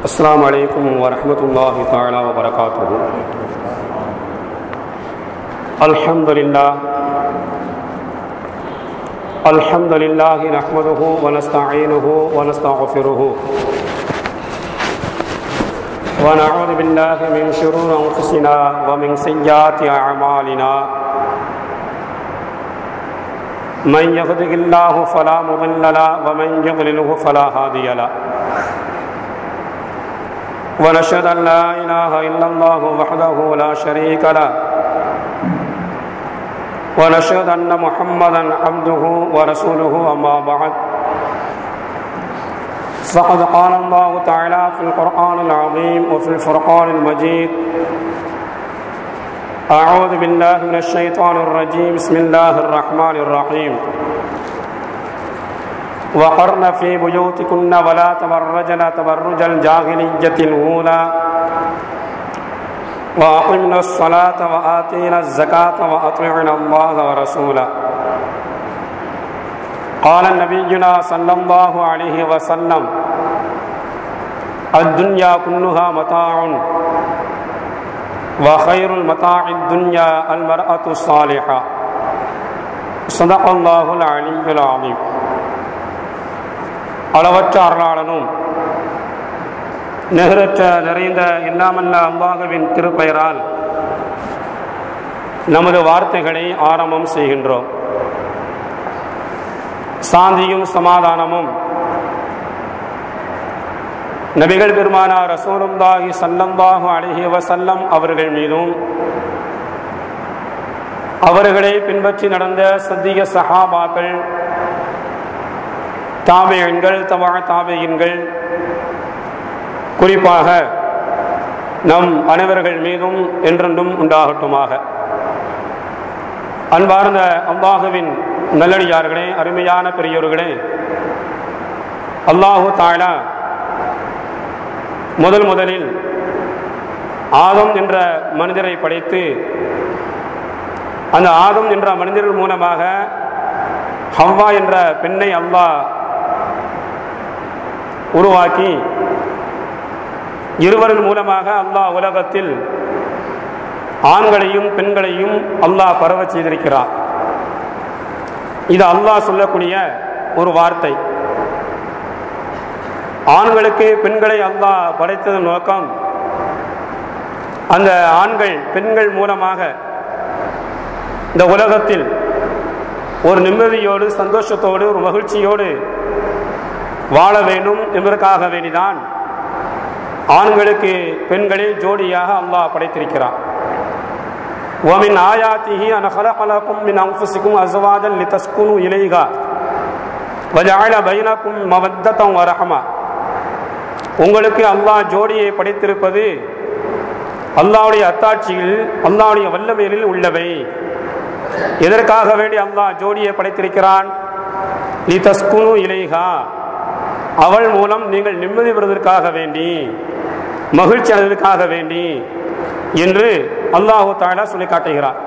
अस्सलामु अलैकुम वरहमतुल्लाहि तआला व बरकातुहू। अल्हम्दुलिल्लाह नहमदुहु व नस्तईनुहु व नस्तगफिरुहु व नऊज़ु बिल्लाहि मिन शुरूरि अंफुसिना व मिन सय्यिआति अअमालिना। मन यहदिहिल्लाहु फला मुदिल्ल लहु व मन युद्लिलहु फला हादिय लहु। ونشهد أن لا إله إلا الله وحده لا شريك له ونشهد أن محمدا عبده ورسوله أما بعد فقد قال الله تعالى في القرآن العظيم وفي الفرقان المجيد: أعوذ بالله من الشيطان الرجيم بسم الله الرحمن الرحيم وقرن في بيوتكن ولا تبرجن تبرج الجاهلية الأولى وأقمنا الصلاة وآتينا الزكاة وأطيعنا الله ورسوله. قال نبينا صلى الله عليه وسلم: الدنيا كلها متاع وخير المتاع الدنيا المرأة الصالحة. صدق الله العلي العظيم. அளவற்ற அருளாளனும் நிகரற்ற நிறைந்த இல்லாமல்ல அல்லாஹ்வின் திருப்பெயரால் நமது வார்த்தைகளை ஆரம்பம் செய்கின்றோம். சாந்தியும் சமாதானமும் நபிகள் பெருமானார் ரசூலுல்லாஹி ஸல்லல்லாஹு அலைஹி வஸல்லம் அவர்கள் மீதும் அவர்களை பின்பற்றி நடந்த சத்திய சஹாபாக்கள், தாபியீன்கள், தபா தாபியீன்கள், குறிப்பாக நம் அனைவர்கள் மீதும் என்றென்றும் உண்டாகட்டுமாக. அன்பார்ந்த அல்லாஹுவின் நல்லடியார்களே, அருமையான பெரியோர்களே, அல்லாஹு தஆலா முதலில் ஆதம் என்ற மனிதரை படைத்து அந்த ஆதம் என்ற மனிதர்கள் மூலமாக ஹவ்வா என்ற பெண்ணை அல்லாஹ் உருவாக்கி இருவரின் மூலமாக அல்லாஹ் உலகத்தில் ஆண்களையும் பெண்களையும் அல்லாஹ் பரவச் செய்திருக்கிறார். இது அல்லாஹ் சொல்லக்கூடிய ஒரு வார்த்தை. ஆண்களுக்கு பெண்களை அல்லாஹ் படைத்ததன் நோக்கம் அந்த ஆண்கள் பெண்கள் மூலமாக இந்த உலகத்தில் ஒரு நிம்மதியோடு, சந்தோஷத்தோடு, ஒரு மகிழ்ச்சியோடு வாழ வேண்டும் என்பதற்காக வேண்டிதான் ஆண்களுக்கு பெண்களை ஜோடியாக அல்லாஹ் படைத்திருக்கிறார். وَمِنْ آيَاتِهِ أَنْ خَلَقَ لَكُم مِّنْ أَنفُسِكُمْ أَزْوَاجًا لِتَسْكُنُوا إِلَيْهَا وَجَعَلَ بَيْنَكُم مَّوَدَّةً وَرَحْمَةً. உங்களுக்கு அல்லாஹ் ஜோடியை படைத்திருப்பது அல்லாஹ்வுடைய அத்தாட்சியில், அல்லாஹ்வுடைய வல்லமையில் உள்ளவை. எதற்காக வேண்டி அல்லாஹ் ஜோடியை படைத்திருக்கிறான்? லிதஸ்குனு இலைஹா, அவள் மூலம் நீங்கள் நிம்மதி பெறுவதற்காக வேண்டி, மகிழ்ச்சி அடைவதற்காக வேண்டி என்று அல்லாஹு தஆலா சொல்லி காட்டுகிறார்.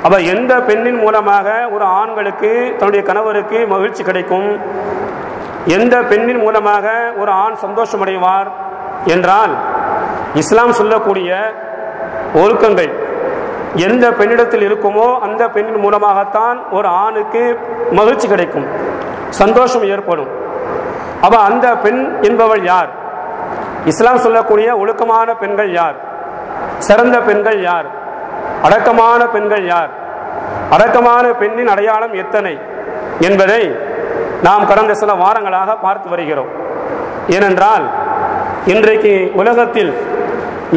அப்ப எந்த பெண்ணின் மூலமாக ஒரு ஆண்களுக்கு தன்னுடைய கணவருக்கு மகிழ்ச்சி கிடைக்கும், எந்த பெண்ணின் மூலமாக ஒரு ஆண் சந்தோஷம் அடைவார் என்றால், இஸ்லாம் சொல்லக்கூடிய ஒழுக்கங்கள் எந்த பெண்ணிடத்தில் இருக்குமோ அந்த பெண்ணின் மூலமாகத்தான் ஒரு ஆணுக்கு மகிழ்ச்சி கிடைக்கும், சந்தோஷம் ஏற்படும். அப்ப அந்த பெண் என்பவள் யார்? இஸ்லாம் சொல்லக்கூடிய ஒழுக்கமான பெண்கள் யார்? சிறந்த பெண்கள் யார்? அடக்கமான பெண்கள் யார்? அடக்கமான பெண்ணின் அடையாளம் எத்தனை என்பதை நாம் கடந்த சில வாரங்களாக பார்த்து வருகிறோம். ஏனென்றால் இன்றைக்கு உலகத்தில்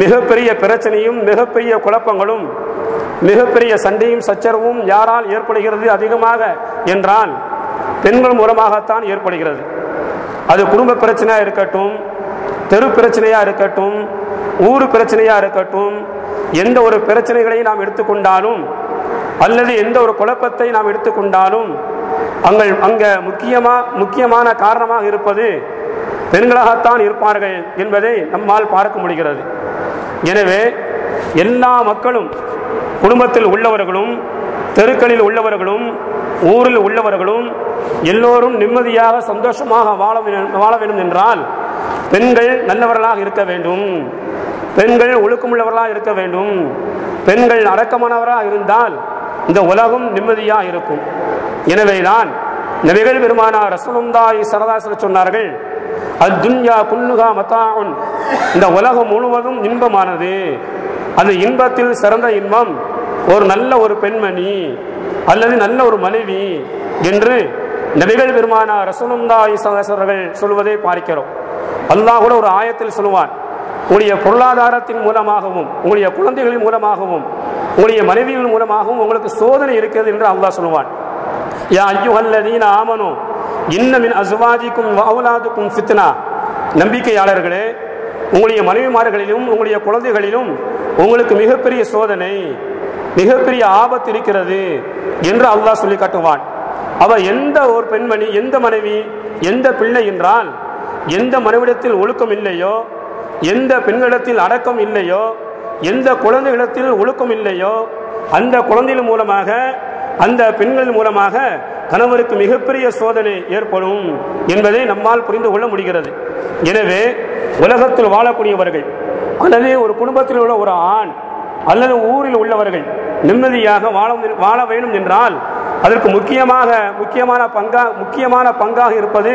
மிகப்பெரிய பிரச்சனையும், மிகப்பெரிய குழப்பங்களும், மிகப்பெரிய சண்டையும் சச்சரவும் யாரால் ஏற்படுகிறது அதிகமாக என்றால் பெண்கள் மூலமாகத்தான் ஏற்படுகிறது. அது குடும்ப பிரச்சனையாக இருக்கட்டும், தெரு பிரச்சனையாக இருக்கட்டும், ஊர் பிரச்சனையாக இருக்கட்டும், எந்த ஒரு பிரச்சனைகளை நாம் எடுத்துக்கொண்டாலும் அல்லது எந்த ஒரு குழப்பத்தை நாம் எடுத்துக்கொண்டாலும் அங்கே முக்கியமான காரணமாக இருப்பது பெண்களாகத்தான் இருப்பார்கள் என்பதை நம்மால் பார்க்க முடிகிறது. எனவே எல்லா மக்களும், குடும்பத்தில் உள்ளவர்களும், தெருக்களில் உள்ளவர்களும், ஊரில் உள்ளவர்களும் எல்லோரும் நிம்மதியாக சந்தோஷமாக வாழ வேண்டும் என்றால் பெண்கள் நல்லவர்களாக இருக்க வேண்டும், பெண்கள் ஒழுக்கமுள்ளவர்களாக இருக்க வேண்டும், பெண்கள் அடக்கமானவராக இருந்தால் இந்த உலகம் நிம்மதியாக இருக்கும். எனவேதான் நபிகள் பெருமானார் ரசூலுல்லாஹி ஸல்லல்லாஹு அலைஹி வஸல்லம் சொன்னார்கள், அத்துன்யா குல்லுஹா மதாஉன், இந்த உலகம் முழுவதும் இன்பமானது. அந்த இன்பத்தில் சிறந்த இன்பம் ஒரு நல்ல ஒரு பெண்மணி அல்லது நல்ல ஒரு மனைவி என்று நபிகள் பெருமானார் ரசூலுல்லாஹி ஸல்லல்லாஹு அலைஹி வஸல்லம் சொல்வதை பார்க்கிறோம். அல்லாஹ் கூட ஒரு ஆயத்தில் சொல்லுவான், உங்களுடைய பொருளாதாரத்தின் மூலமாகவும் உங்களுடைய குழந்தைகளின் மூலமாகவும் உங்களுடைய மனைவியின் மூலமாகவும் உங்களுக்கு சோதனை இருக்கிறது என்று அல்லாஹ் சொல்லுவான். யா அய்யுஹல்லதீன ஆமனூ இன்ன மின் அஸ்வாஜிக்கும் வ அவ்லாதுக்கும் ஃபித்னா, நம்பிக்கையாளர்களே உங்களுடைய மனைவிமார்களிலும் உங்களுடைய குழந்தைகளிலும் உங்களுக்கு மிகப்பெரிய சோதனை, மிகப்பெரிய ஆபத்து இருக்கிறது என்று அல்லாஹ் சொல்லி காட்டுவான். அவ எந்த ஒரு பெண்மணி, எந்த மனைவி, எந்த பிள்ளை என்றால் எந்த மனைவிடத்தில் ஒழுக்கம் இல்லையோ, எந்த பெண்களிடத்தில் அடக்கம் இல்லையோ, எந்த குழந்தைகளிடத்தில் ஒழுக்கம் இல்லையோ, அந்த குழந்தைகள் மூலமாக அந்த பெண்கள் மூலமாக கணவருக்கு மிகப்பெரிய சோதனை ஏற்படும் என்பதை நம்மால் புரிந்து கொள்ள முடிகிறது. எனவே உலகத்தில் வாழக்கூடியவர்கள் அல்லது ஒரு குடும்பத்தில் உள்ள ஒரு ஆண் அல்லது ஊரில் உள்ளவர்கள் நிம்மதியாக வாழ வேண்டும் என்றால் அதற்கு முக்கியமான பங்காக இருப்பது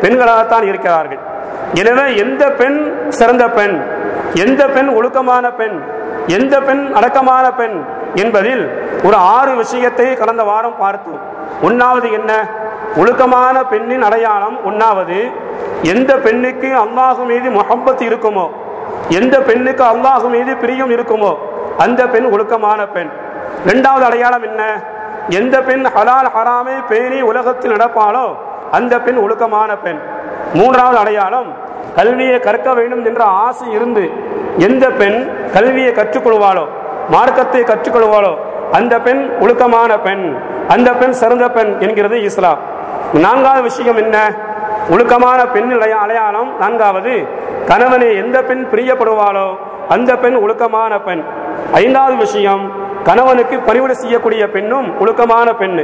பெண்களாகத்தான் இருக்கிறார்கள். எனவே எந்த பெண் சிறந்த பெண், எந்த பெண் ஒழுக்கமான பெண், எந்த பெண் அடக்கமான பெண் என்பதில் ஒரு 6 விஷயத்தை கடந்த வாரம் பார்த்தோம். ஒன்னாவது என்ன? ஒழுக்கமான பெண்ணின் அடையாளம். ஒன்னாவது, எந்த பெண்ணுக்கு அல்லாஹ் மீது முஹப்பத் இருக்குமோ, எந்த பெண்ணுக்கு அல்லாஹ் மீது பிரியம் இருக்குமோ அந்த பெண் ஒழுக்கமான பெண். இரண்டாவது அடையாளம் என்ன? எந்த பெண் ஹலால் ஹராமை பேணி உலகத்தில் நடப்பாளோ அந்த பெண் ஒழுக்கமான பெண். மூன்றாவது அடையாளம், கல்வியை கற்க வேண்டும் என்ற ஆசை இருந்து எந்த பெண் கல்வியை கற்றுக்கொள்வாளோ, மார்க்கத்தை கற்றுக்கொள்வாளோ அந்த பெண் ஒழுக்கமான பெண், அந்த பெண் சிறந்த பெண் என்கிறது இஸ்லாம். நான்காவது விஷயம் என்ன? ஒழுக்கமான பெண்ணின் அடையாளம் நான்காவது, கணவனை எந்த பெண் பிரியப்படுவாளோ அந்த பெண் ஒழுக்கமான பெண். ஐந்தாவது விஷயம், கணவனுக்கு பணிவிடை செய்யக்கூடிய பெண்ணும் ஒழுக்கமான பெண்.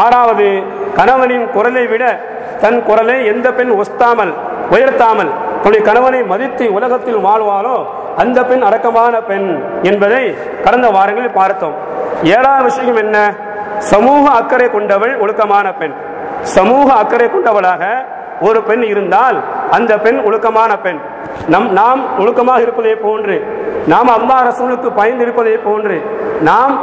ஆறாவது, கணவனின் குரலை விட தன் குரலை எந்த பெண் உயர்த்தாமல் தன்னுடைய கணவனை மதித்து உலகத்தில் வாழ்வாளோ அந்த பெண் அடக்கமான பெண் என்பதை கடந்த வாரங்களில் பார்த்தோம். ஏழாவது விஷயம் என்ன? சமூக அக்கறை கொண்டவள் ஒழுக்கமான பெண். சமூக அக்கறை கொண்டவளாக ஒரு பெண் இருந்தால் அந்த பெண் ஒழுக்கமான பெண். நாம் ஒழுக்கமாக இருப்பதை போன்று, நாம் அல்லாஹ் ரசூலுக்கு பயந்து இருப்பதை போன்று, நாம்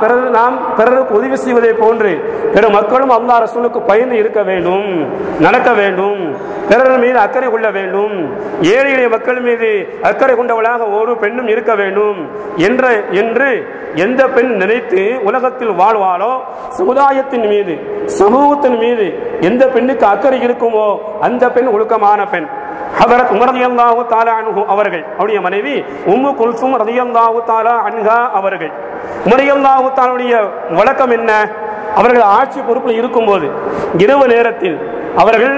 பிறருக்கு உதவி செய்வதை போன்று பிற மக்களும் அல்லாஹ் ரசூலுக்கு பயந்து இருக்க வேண்டும், நடக்க வேண்டும், பிறர் மீது அக்கறை கொள்ள வேண்டும், ஏழை எளிய மக்கள் மீது அக்கறை கொண்டவளாக ஒரு பெண்ணும் இருக்க வேண்டும் என்று எந்த பெண் நினைத்து உலகத்தில் வாழ்வாளோ சமுதாயத்தின் மீது, சமூகத்தின் மீது எந்த பெண்ணுக்கு அக்கறை இருக்குமோ அந்த பெண் ஒழுக்கமான பெண். ஹதரத் உமர் ரலியல்லாஹு தஆலா அன்ஹு அவர்கள், அவருடைய மனைவி உம்மு குல்சூம் ரலியல்லாஹு தஆலா அன்ஹா அவர்கள், உமர் ரலியல்லாஹு தஆலாவுடைய வழக்கம் என்ன? அவர்கள் ஆட்சி பொறுப்பில் இருக்கும்போது இரவு நேரத்தில் அவர்கள்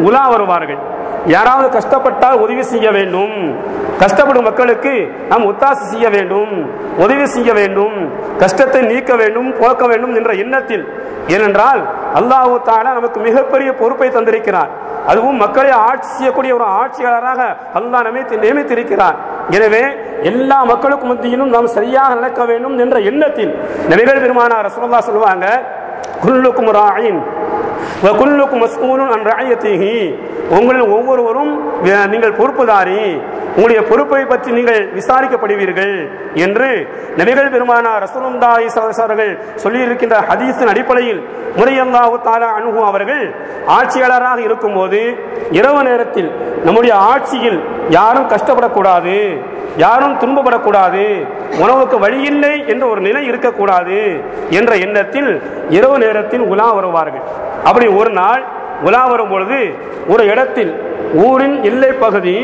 உலா வருவார்கள். யாராவது கஷ்டப்பட்டால் உதவி செய்ய வேண்டும், கஷ்டப்படும் மக்களுக்கு நாம் ஒத்தாசை செய்ய வேண்டும், உதவி செய்ய வேண்டும், கஷ்டத்தை நீக்க வேண்டும், போக்க வேண்டும் என்ற எண்ணத்தில். ஏனென்றால் அல்லாஹ் தஆலா நமக்கு மிகப்பெரிய பொறுப்பை தந்திருக்கிறார். அதுவும் மக்களை ஆட்சி செய்யக்கூடிய ஒரு ஆட்சியாளராக அல்லாஹ் நம்மை நியமித்திருக்கிறார். எனவே எல்லா மக்களுக்கும் மத்தியிலும் நாம் சரியாக நடக்க வேண்டும் என்ற எண்ணத்தில் நபிகள் பெருமானார் ரசூலுல்லாஹ் சொல்வாங்க, குல்லுக்கும் ராயின் வ குல்லுக்கும் மஸ்ஊலுன் அன் ரஅயத்திஹி, உங்களில் ஒவ்வொருவரும் நீங்கள் பொறுப்புதாரி, உங்களுடைய பொறுப்பை பற்றி நீங்கள் விசாரிக்கப்படுவீர்கள் என்று நபிகள் பெருமானார் ரசூலுல்லாஹி ஸல்லல்லாஹு அலைஹி வஸல்லம் சொல்லி இருக்கின்ற ஹதீஸின் அடிப்படையில் ரலியல்லாஹு தஆலா அன்ஹு அவர்கள் ஆட்சியாளராக இருக்கும்போது இரவு நேரத்தில் நம்முடைய ஆட்சியில் யாரும் கஷ்டப்படக்கூடாது, யாரும் துன்பப்படக்கூடாது, உணவுக்கு வழியில்லை என்ற ஒரு நிலை இருக்கக்கூடாது என்ற எண்ணத்தில் இரவு நேரத்தில் உலா வருவார்கள். அப்படி ஒரு நாள் உலா வரும் பொழுது ஒரு இடத்தில், ஊரின் எல்லை பகுதி,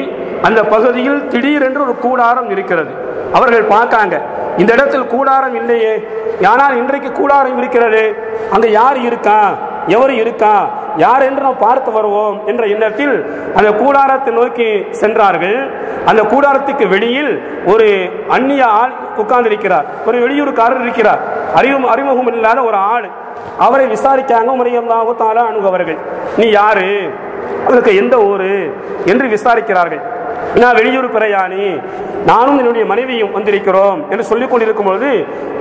அந்த பகுதியில் திடீரென்று ஒரு கூடாரம் இருக்கிறது. அவர்கள் பார்க்காங்க, இந்த இடத்தில் கூடாரம் இல்லையே, ஆனால் இன்றைக்கு கூடாரம் இருக்கிறது, அங்க யார் இருக்கா, எவர் இருக்கா, யார் என்று நாம் பார்த்து வருவோம் என்ற எண்ணத்தில் அந்த கூடாரத்தை நோக்கி சென்றார்கள். அந்த கூடாரத்துக்கு வெளியில் ஒரு அந்நிய ஆள் உட்கார்ந்து இருக்கிறார், ஒரு வெளியூருக்காரர் இருக்கிறார், அறிமுகம் இல்லாத ஒரு ஆள். அவரை விசாரிக்காங்க ரலியல்லாஹு தஆலா அன்ஹு அவர்கள். நீ யாரு, உங்களுக்கு எந்த ஊரு என்று விசாரிக்கிறார்கள். நான் வெளியூர் பிரயாணி, நானும் என்னுடைய மனைவியும் வந்திருக்கிறோம் என்று சொல்லிக் கொண்டிருக்கும் பொழுது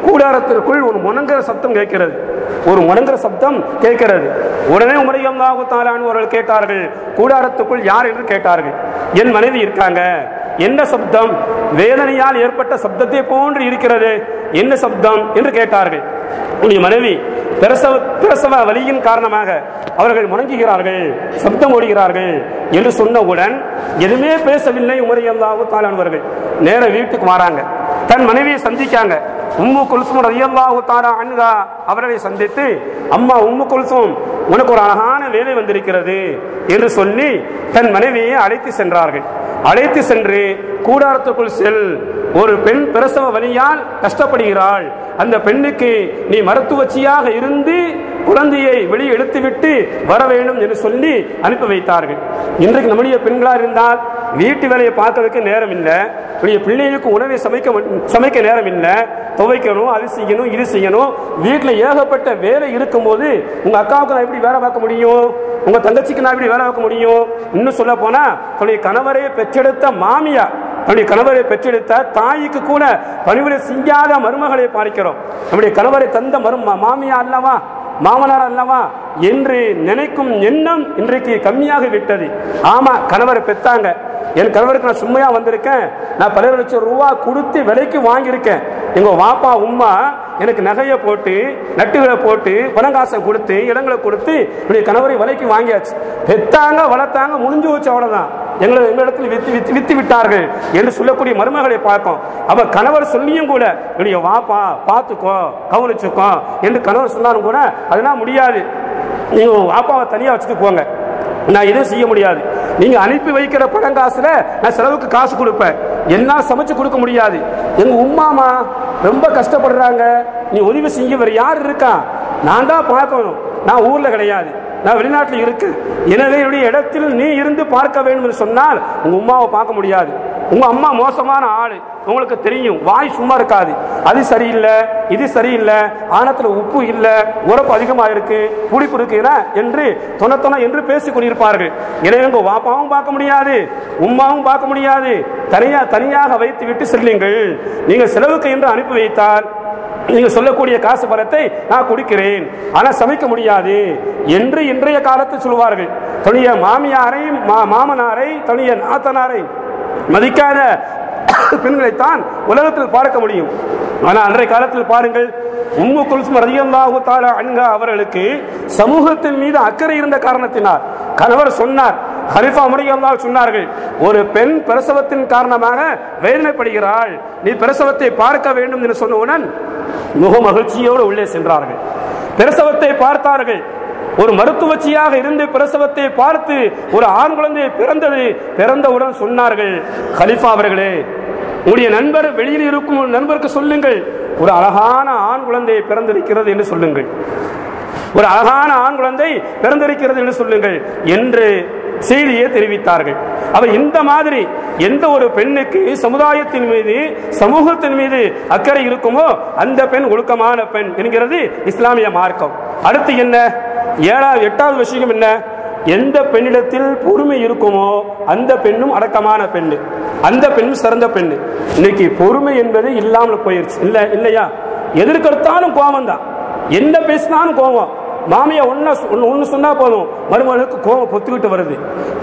கூடாரத்திற்குள் ஒரு முனங்கிற சப்தம் கேட்கிறது. ஒரு முனங்கிற சப்தம் கேட்கிறது. உடனே உமர் ரலியல்லாஹு தஆலா அன்ஹு அவர்கள் கேட்டார்கள், கூடாரத்துக்குள் யார் என்று கேட்டார்கள். என் மனைவி இருக்காங்க. என்ன சப்தம்? வேதனையால் ஏற்பட்ட சப்தத்தை போன்று இருக்கிறது, என்ன சப்தம் என்று கேட்டார்கள். உன்னுடைய மனைவி பிரசவ வலியின் காரணமாக அவர்கள் முணங்குகிறார்கள், சப்தம் ஓடுகிறார்கள் என்று சொன்னவுடன் எதுவுமே பேசவில்லை உமர் ரலியல்லாஹு தஆலா அவர்கள். நேர வீட்டுக்கு வராங்க, தன் மனைவியை சந்திக்காங்க. உம்மு குல்சும் ரலியல்லாஹு தஆலா அன்ஹா அவர்களை சந்தித்து, அம்மா உம்மு குல்சும், உனக்கு ஒரு அழகான வேலை வந்திருக்கிறது என்று சொல்லி தன் மனைவியை அழைத்து சென்றார்கள். அழைத்து சென்று கூடாரத்துக்குள் செல், ஒரு பெண் பிரசவ வலியால் கஷ்டப்படுகிறாள், அந்த பெண்ணுக்கு நீ மருத்துவச்சியாக இருந்து குழந்தையை வெளியே எடுத்துவிட்டு வர வேண்டும் என்று சொல்லி அனுப்பி வைத்தார்கள். இன்றைக்கு நம்முடைய பெண்களா இருந்தால் வீட்டு வேலையை பார்க்கறதுக்கு நேரம் இல்லை, பிள்ளைகளுக்கு உணவை சமைக்க நேரம் இல்லை, துவைக்கணும், அது செய்யணும், இது செய்யணும், வீட்டில் ஏகப்பட்ட வேலை இருக்கும் போது உங்க அக்காவுக்கு நான் எப்படி வேலை பார்க்க முடியும், உங்க தங்கச்சிக்கு நான் எப்படி வேலை பார்க்க முடியும்? இன்னும் சொல்ல போனா தன்னுடைய கணவரை பெற்றெடுத்த மாமியா, நம்முடைய கணவரை பெற்றெடுத்த தாய்க்கு கூட பணிவிடை செய்யாத மருமகளை பார்க்கிறோம். நம்முடைய கணவரை தந்த மாமியா அல்லவா, மாமனார் அல்லவா என்று நினைக்கும் எண்ணம் இன்றைக்கு கம்மியாக விட்டது. ஆமா, கணவரை பெற்றாங்க, என் கணவருக்கு நான் சும்மையா வந்திருக்கேன், நான் 10 லட்சம் ரூபாய் கொடுத்து விலைக்கு வாங்கியிருக்கேன், எங்க வாப்பா உம்மா எனக்கு நகையை போட்டு நட்டுகளை போட்டு பணங்காசை கொடுத்து இடங்களை கொடுத்து என்னுடைய கணவரை விலைக்கு வாங்கியாச்சு, பெத்தாங்க வளர்த்தாங்க, முடிஞ்சு வச்சு, அவ்வளவுதான், எங்களிடத்தில் வித்து விட்டார்கள் என்று சொல்லக்கூடிய மருமகளை பார்க்கும். அவ கணவர் சொல்லியும் கூட என்னுடைய வாப்பா பார்த்துக்கோ கவனிச்சுக்கோ என்று கணவர் சொன்னாலும் கூட அதெல்லாம் முடியாது, நீங்க வாப்பாவை தனியா வச்சுட்டு போங்க, நான் எதுவும் செய்ய முடியாது, நீங்க அனுப்பி வைக்கிற பணம் காசுல நான் செலவுக்கு காசு கொடுப்பேன், என்னால் சமைச்சு கொடுக்க முடியாது, எங்க உம்மாமா ரொம்ப கஷ்டப்படுறாங்க, நீ உதவி செய்ய வேற யார் இருக்கா, நான் தான் பார்க்கணும், நான் ஊர்ல கிடையாது, நான் வெளிநாட்டில் இருக்கு, எனவே என்னுடைய இடத்தில் நீ இருந்து பார்க்க வேண்டும் என்று சொன்னால் உங்க உமாவை பார்க்க முடியாது, உங்க அம்மா மோசமான ஆளு, உங்களுக்கு தெரியும், வாய் சும்மா இருக்காது, அது சரியில்லை இது சரியில்லை, ஆனத்துல உப்பு இல்லை, உரப்பு அதிகமா இருக்கு, புளிப்பு இருக்கு என்று தொண என்று பேசிக் கொண்டிருப்பார்கள். எனவே உங்க வாப்பாவும் பார்க்க முடியாது, உம்மாவும் பார்க்க முடியாது, தனியாக வைத்து விட்டு செல்லுங்கள், நீங்க செலவுக்கு என்று அனுப்பி வைத்தால் நீங்க சொல்லக்கூடிய காசு பணத்தை நான் கொடுக்கிறேன், ஆனா சமைக்க முடியாது என்று இன்றைய காலத்தில் சொல்வார்கள். தன்னுடைய மாமியாரை மாமனாரை தன்னுடைய நாத்தனாரை மதிக்காத பெண்களைத்தான் உலகத்தில் பார்க்க முடியும். ஆனால் அன்றைய காலத்தில் பாருங்கள், உம்மு குல்சும் ரலியல்லாஹு தஆலா அன்ஹா அவர்களுக்கு சமூகத்தின் மீது அக்கறை இருந்த காரணத்தினால் கணவர் சொன்னார், ஹலிஃபா உமர் ரலியல்லாஹு சொன்னார்கள், ஒரு பெண் பிரசவத்தின் காரணமாக வேதனைப்படுகிறாள், நீ பிரசவத்தை பார்க்க வேண்டும் என்று சொன்னவுடன் முக மகிழ்ச்சியோடு உள்ளே சென்றார்கள். பிரசவத்தை பார்த்தார்கள். ஒரு மருத்துவச்சியாக இருந்து பிரசவத்தை பார்த்து ஒரு ஆண் குழந்தை பிறந்தவுடன் சொன்னார்கள், கலிஃபா அவர்களே, உங்களுடைய நண்பர் வெளியில் இருக்கும் ஒரு நண்பருக்கு சொல்லுங்கள், ஒரு அழகான ஆண் குழந்தை பிறந்திருக்கிறது என்று சொல்லுங்கள், ஒரு அழகான ஆண் குழந்தை பிறந்திருக்கிறது என்று சொல்லுங்கள் என்று செய்தியை தெரிவித்தார்கள். அவர் இந்த மாதிரி எந்த ஒரு பெண்ணுக்கு சமுதாயத்தின் மீது சமூகத்தின் மீது அக்கறை இருக்குமோ அந்த பெண் ஒழுக்கமான பெண் என்கிறது இஸ்லாமிய மார்க்கம். அடுத்து என்ன, 8வது விஷயம் என்ன, எந்த பெண்ணிடத்தில் பொறுமை இருக்குமோ அந்த பெண்ணும் அடக்கமான பெண்ணு, அந்த பெண்ணும் சிறந்த பெண்ணு. இன்னைக்கு பொறுமை என்பது இல்லாமல் போயிருச்சு, இல்லையா? எதிர்கருத்தாலும் கோபம் தான், என்ன பேசினாலும் கோபம். மாமியா ஒன்னு சொன்னா போதும் மருமகளுக்கு கோபம் பொத்துக்கிட்டு வருது,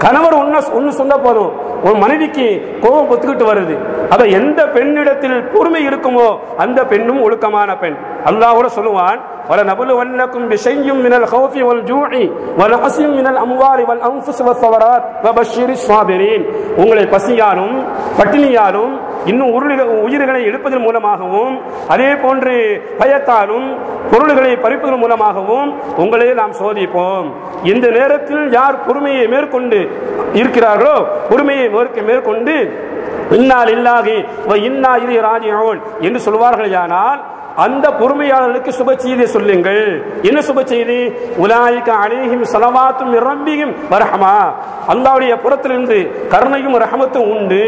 கணவர் ஒன்னு சொன்னா போதும் ஒரு மனைவிக்கு கோபம் பொத்துக்கிட்டு வருது. அத எந்த பெண்ணிடத்தில் பொறுமை இருக்குமோ அந்த பெண்ணும் ஒழுக்கமான பெண். அல்லாஹ் கூட சொல்லுவான், وَلَنَبْلُوَنَّكُمْ بِشَيْءٍ مِنَ الْخَوْفِ وَالْجُوعِ وَنَقْصٍ مِنَ الْأَمْوَالِ وَالْأَنْفُسِ وَالثَّمَرَاتِ وَبَشِّرِ الصَّابِرِينَ. உங்களை பசியாலும் பட்டினியாலும் இன்னும் உயிர்களை எடுப்பதன் மூலமாகவும் அதே போன்று பயத்தாலும் பொருள்களை பறிப்பதன் மூலமாகவும் உங்களை நாம் சோதிப்போம். இந்த நேரத்தில் யார் பொறுமையை மேற்கொண்டு இருக்கிறார்களோ, பொறுமையை மேற்கொண்டு இன்னா லில்லாஹி வ இன்னா இலைஹி ராஜிஊன் என்று சொல்வார்கள். ஆனால் அந்த பொறுமையாளர்களுக்கு சுப செய்தி சொல்லுங்கள். என்ன சுப செய்தி? உலாயிக அலைஹிம் ஸலவாத்தும் மிர் ரப்பிஹிம் வர்ஹமா, அல்லாஹ்வுடைய புறத்திலிருந்து கருணையும் ரஹமத்தும் உண்டு,